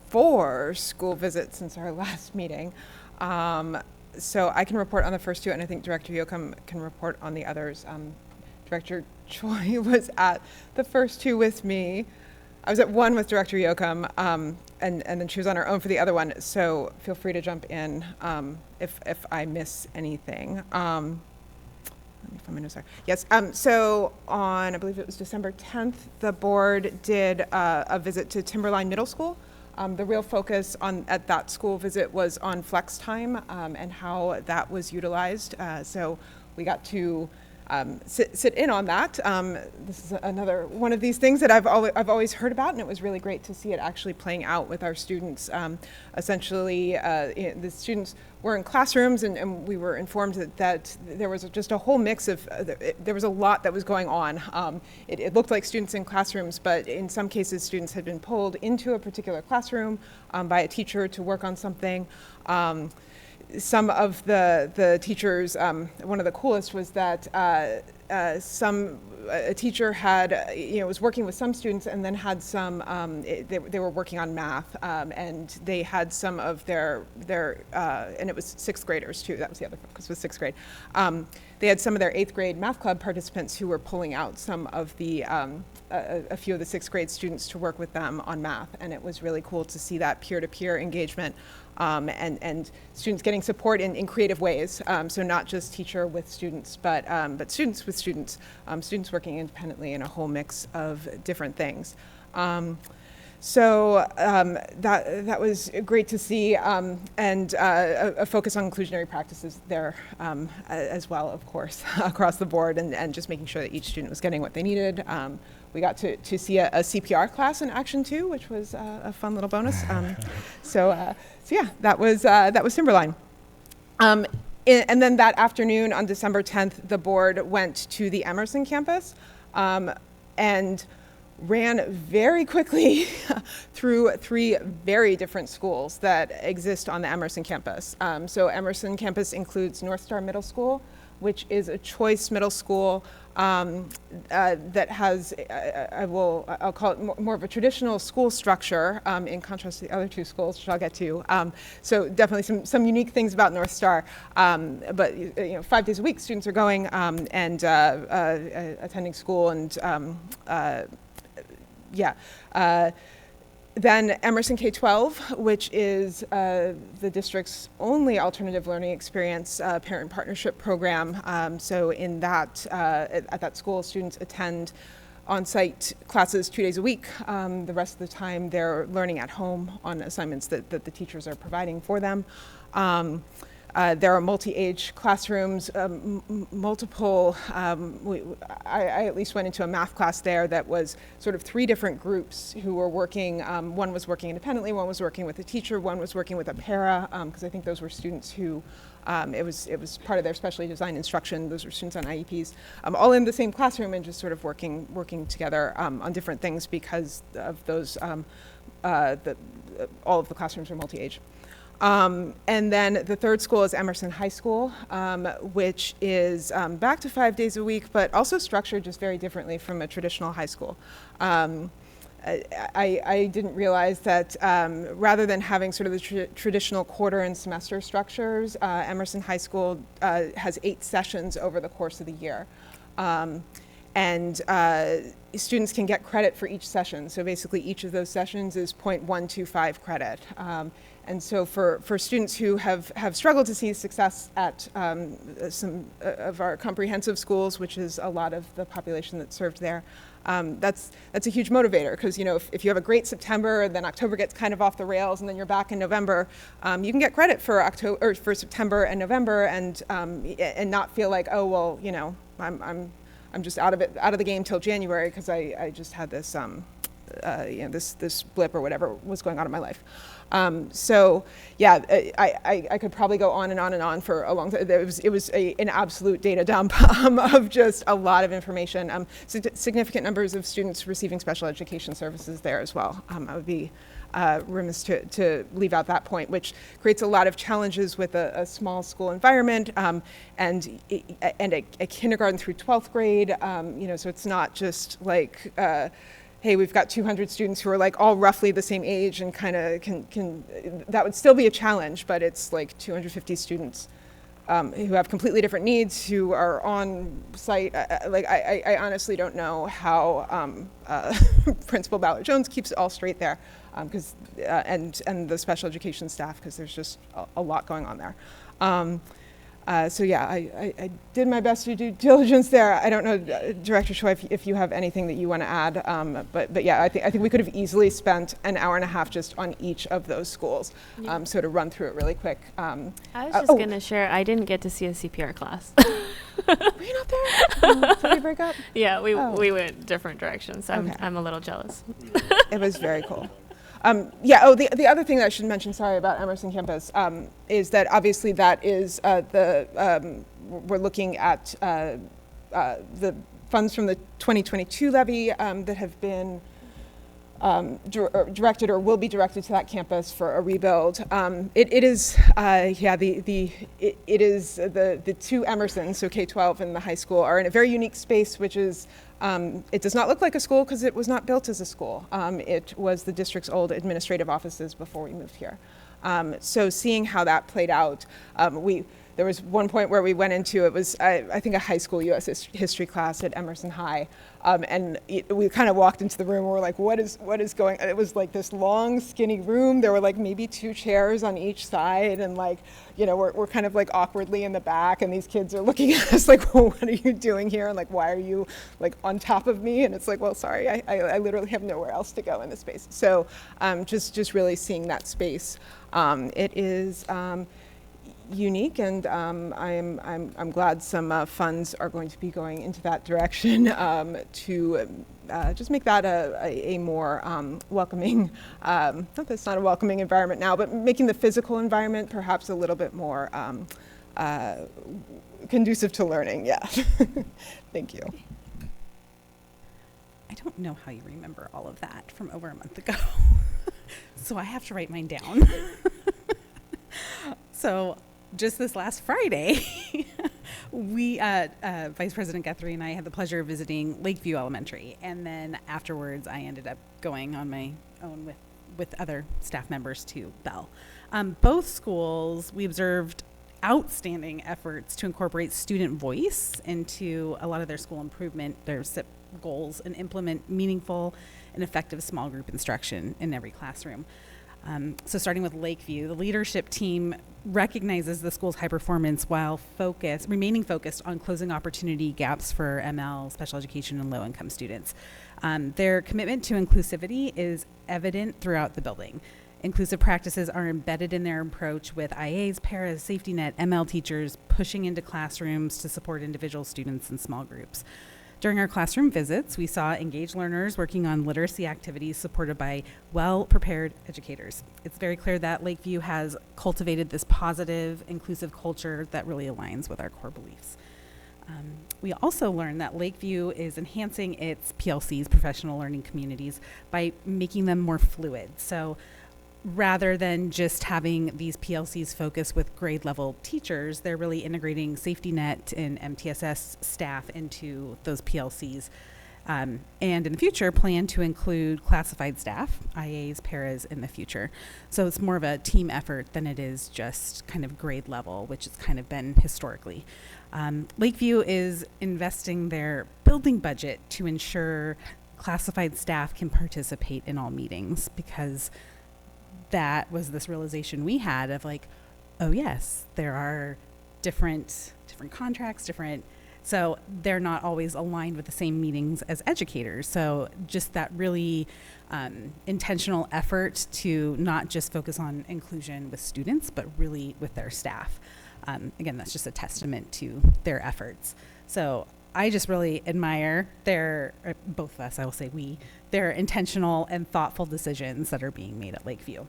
4 school visits since our last meeting. So I can report on the first 2, and I think Director Yoakum can report on the others. Director Choi was at the first 2 with me. I was at one with Director Yoakum, and then she was on her own for the other one. So feel free to jump in if I miss anything. Let me find my notes there. Yes. So on, I believe it was December 10th, the board did a visit to Timberline Middle School. The real focus at that school visit was on flex time and how that was utilized. So we got to sit in on that. This is another one of these things that I've always heard about, and it was really great to see it actually playing out with our students. Essentially, the students were in classrooms, and we were informed that there was just a whole mix of, there was a lot that was going on. It looked like students in classrooms, but in some cases, students had been pulled into a particular classroom by a teacher to work on something. Some of the teachers, one of the coolest was that a teacher had, was working with some students and then had some, they were working on math, and they had some of their and it was 6th graders too, that was the other focus, was 6th grade. They had some of their 8th grade math club participants who were pulling out some of the, a few of the 6th grade students to work with them on math, and it was really cool to see that peer-to-peer engagement. And students getting support in creative ways. So not just teacher with students, but students with students, students working independently in a whole mix of different things. So that was great to see, and a focus on inclusionary practices there as well, of course, across the board, and just making sure that each student was getting what they needed. We got to see a CPR class in action too, which was a fun little bonus. So yeah, that was Timberline. And then that afternoon on December 10th, the board went to the Emerson campus and ran very quickly through 3 very different schools that exist on the Emerson campus. So Emerson campus includes North Star Middle School, which is a choice middle school that has, I'll call it more of a traditional school structure in contrast to the other 2 schools, which I'll get to. So definitely some unique things about North Star. But 5 days a week, students are going and attending school, and then Emerson K-12, which is the district's only alternative learning experience parent partnership program. So in that, at that school, students attend on-site classes 2 days a week. The rest of the time, they're learning at home on assignments that the teachers are providing for them. There are multi-age classrooms, multiple, I at least went into a math class there that was sort of 3 different groups who were working. One was working independently, one was working with a teacher, one was working with a para, because I think those were students who, it was part of their specially designed instruction. Those were students on IEPs, all in the same classroom and just sort of working together on different things because of those, all of the classrooms are multi-age. And then the 3rd school is Emerson High School, which is back to 5 days a week, but also structured just very differently from a traditional high school. I didn't realize that rather than having sort of the traditional quarter and semester structures, Emerson High School has 8 sessions over the course of the year. and students can get credit for each session. So basically each of those sessions is 0.125 credit. And so for students who have struggled to see success at some of our comprehensive schools, which is a lot of the population that's served there, that's a huge motivator, because if you have a great September and then October gets kind of off the rails and then you're back in November, you can get credit for October or for September and November, and not feel like, oh well, I'm just out of the game till January because I just had this this blip or whatever was going on in my life. So yeah, I could probably go on and on and on for a long time. It was an absolute data dump of just a lot of information. Significant numbers of students receiving special education services there as well. I would be remiss to leave out that point, which creates a lot of challenges with a small school environment, and a kindergarten through 12th grade. So it's not just like, hey, we've got 200 students who are like all roughly the same age and kind of can that would still be a challenge, but it's like 250 students who have completely different needs, who are on site. I honestly don't know how Principal Ballard-Jones keeps it all straight there, because and the special education staff, because there's just a lot going on there. So yeah, I did my best to do diligence there. I don't know, Director Choi, if you have anything that you want to add, but yeah, I think we could have easily spent an hour and a half just on each of those schools. Yeah. So to run through it really quick. I was just going to share, I didn't get to see a CPR class. Were you not there? Did we break up? Yeah, we went different directions. I'm a little jealous. It was very cool. The other thing that I should mention, sorry, about Emerson campus, is that obviously that is we're looking at the funds from the 2022 levy that have been directed or will be directed to that campus for a rebuild. It is the two Emersons, so K-12 and the high school, are in a very unique space, which is it does not look like a school because it was not built as a school. It was the district's old administrative offices before we moved here. So seeing how that played out, there was one point where we went into, it was, I think, a high school U.S. history class at Emerson High. And we kind of walked into the room and we're like, what is going on? It was like this long, skinny room. There were like maybe 2 chairs on each side. And like, we're kind of like awkwardly in the back. And these kids are looking at us like, well, what are you doing here? And like, why are you like on top of me? And it's like, well, sorry, I literally have nowhere else to go in this space. So just really seeing that space. It is unique, and I'm glad some funds are going to be going into that direction to just make that a more welcoming, not that it's not a welcoming environment now, but making the physical environment perhaps a little bit more conducive to learning. Yeah. Thank you. I don't know how you remember all of that from over a month ago. So I have to write mine down. So just this last Friday, we, Vice President Guthrie and I had the pleasure of visiting Lakeview Elementary. And then afterwards, I ended up going on my own with other staff members to Bell. Both schools, we observed outstanding efforts to incorporate student voice into a lot of their school improvement, their SIP goals, and implement meaningful and effective small group instruction in every classroom. So starting with Lakeview, the leadership team recognizes the school's high performance while remaining focused on closing opportunity gaps for ML, special education, and low-income students. Their commitment to inclusivity is evident throughout the building. Inclusive practices are embedded in their approach, with IAs, paras, safety net, ML teachers pushing into classrooms to support individual students in small groups. During our classroom visits, we saw engaged learners working on literacy activities supported by well-prepared educators. It's very clear that Lakeview has cultivated this positive, inclusive culture that really aligns with our core beliefs. We also learned that Lakeview is enhancing its PLCs, professional learning communities, by making them more fluid. So rather than just having these PLCs focus with grade level teachers, they're really integrating safety net and MTSS staff into those PLCs. And in the future, plan to include classified staff, IAs, paras in the future. So it's more of a team effort than it is just kind of grade level, which it's kind of been historically. Lakeview is investing their building budget to ensure classified staff can participate in all meetings, because that was this realization we had of like, oh yes, there are different contracts, so they're not always aligned with the same meetings as educators. So just that really intentional effort to not just focus on inclusion with students, but really with their staff. Again, that's just a testament to their efforts. So I just really admire both of us, I will say their intentional and thoughtful decisions that are being made at Lakeview.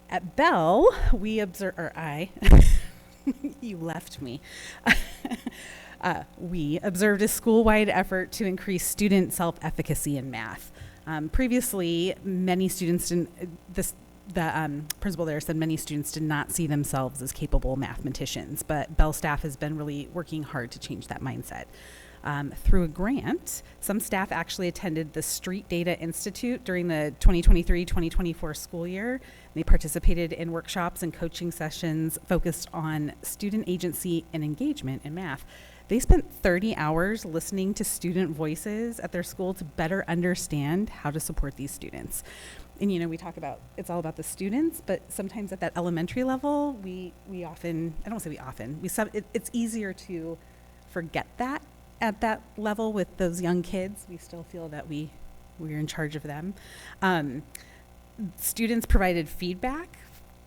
At Bell, we observe, or I, you left me. We observed a school-wide effort to increase student self-efficacy in math. Previously, many students the principal there said many students did not see themselves as capable mathematicians, but Bell staff has been really working hard to change that mindset. Through a grant, some staff actually attended the Street Data Institute during the 2023-2024 school year. They participated in workshops and coaching sessions focused on student agency and engagement in math. They spent 30 hours listening to student voices at their school to better understand how to support these students. And we talk about it's all about the students, but sometimes at that elementary level, we often, I don't say we often, it's easier to forget that at that level with those young kids. We still feel that we're in charge of them. Students provided feedback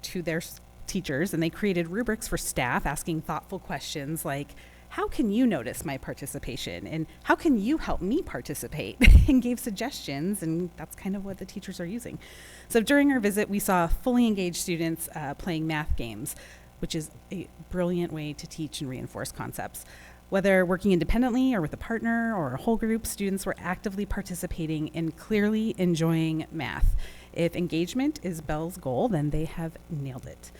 to their teachers, and they created rubrics for staff asking thoughtful questions like, how can you notice my participation? And how can you help me participate? And gave suggestions, and that's kind of what the teachers are using. So during our visit, we saw fully engaged students playing math games, which is a brilliant way to teach and reinforce concepts. Whether working independently or with a partner or a whole group, students were actively participating and clearly enjoying math. If engagement is Bell's goal, then they have nailed it.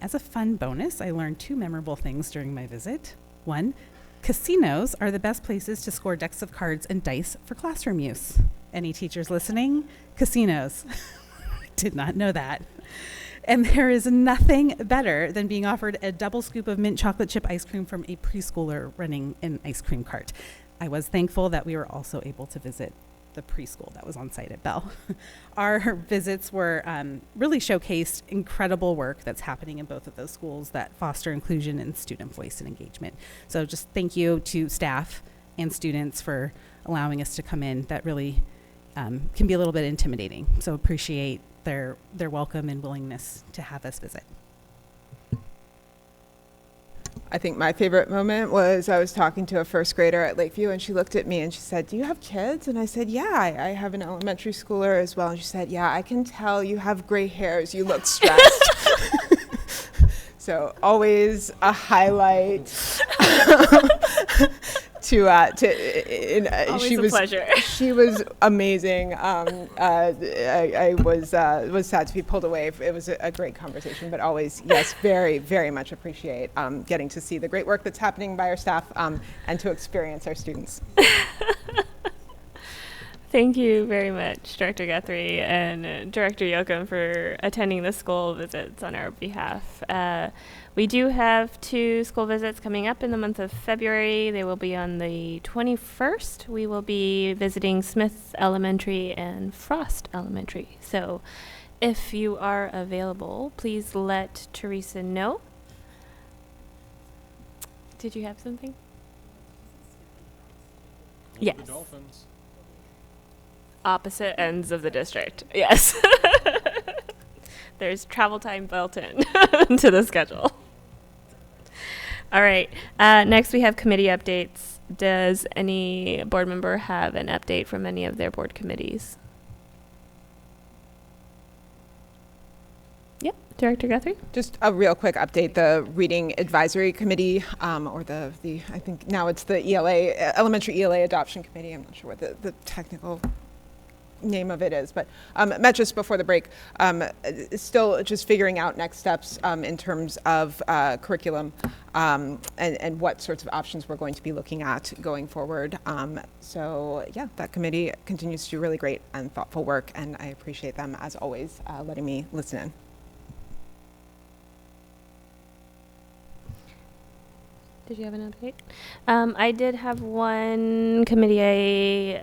As a fun bonus, I learned 2 memorable things during my visit. 1, casinos are the best places to score decks of cards and dice for classroom use. Any teachers listening? Casinos. Did not know that. And there is nothing better than being offered a double scoop of mint chocolate chip ice cream from a preschooler running an ice cream cart. I was thankful that we were also able to visit the preschool that was on site at Bell. Our visits were really showcased incredible work that's happening in both of those schools that foster inclusion and student voice and engagement. So just thank you to staff and students for allowing us to come in. That really can be a little bit intimidating. So appreciate their welcome and willingness to have us visit. I think my favorite moment was I was talking to a first grader at Lakeview, and she looked at me and she said, "Do you have kids?" And I said, "Yeah, I have an elementary schooler as well." And she said, "Yeah, I can tell you have gray hairs. You look stressed." So always a highlight. Always a pleasure. She was amazing. I was sad to be pulled away. It was a great conversation, but always, yes, very, very much appreciate getting to see the great work that's happening by our staff and to experience our students. Thank you very much, Director Guthrie and Director Yoakum, for attending the school visits on our behalf. We do have 2 school visits coming up in the month of February. They will be on the 21st. We will be visiting Smith Elementary and Frost Elementary. So if you are available, please let Teresa know. Did you have something? Yes. The Dolphins. Opposite ends of the district. Yes. There's travel time built in to the schedule. All right. Next, we have committee updates. Does any board member have an update from any of their board committees? Yep. Director Guthrie? Just a real quick update. The Reading Advisory Committee, or the I think now it's the ELA, Elementary ELA Adoption Committee. I'm not sure what the technical name of it is, but met just before the break. Still just figuring out next steps in terms of curriculum and what sorts of options we're going to be looking at going forward. So yeah, that committee continues to do really great and thoughtful work, and I appreciate them as always letting me listen in. Did you have an update? I did have one committee I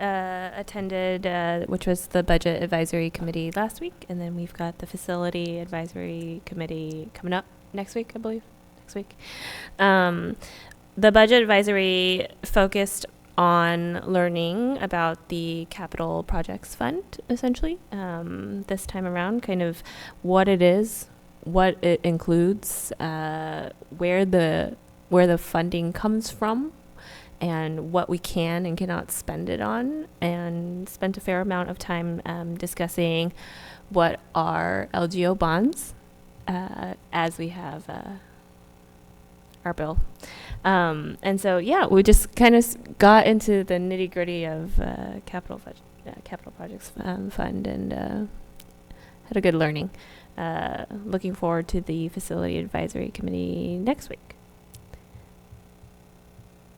attended, which was the Budget Advisory Committee last week, and then we've got the Facility Advisory Committee coming up next week, I believe. Next week. The Budget Advisory focused on learning about the Capital Projects Fund, essentially, this time around, kind of what it is, what it includes, where the funding comes from, and what we can and cannot spend it on, and spent a fair amount of time discussing what are LGO bonds as we have our bill. And so, yeah, we just kind of got into the nitty gritty of Capital Projects Fund and had a good learning. Looking forward to the Facility Advisory Committee next week.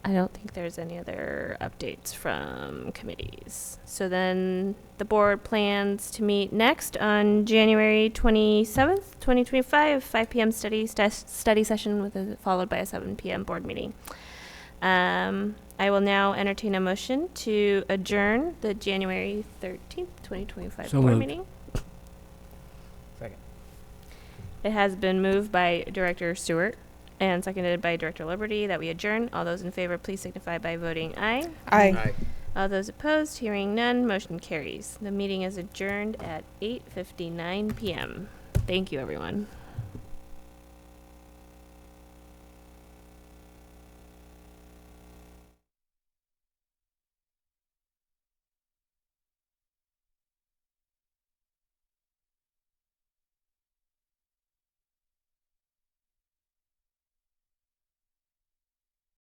I don't think there's any other updates from committees. So then the board plans to meet next on January 27th, 2025, 5 p.m. study session followed by a 7 p.m. board meeting. I will now entertain a motion to adjourn the January 13th, 2025 So board moved. meeting. Second. It has been moved by Director Stewart and seconded by Director Liberty that we adjourn. All those in favor, please signify by voting aye. Aye. All those opposed, hearing none, motion carries. The meeting is adjourned at 8:59 p.m. Thank you, everyone.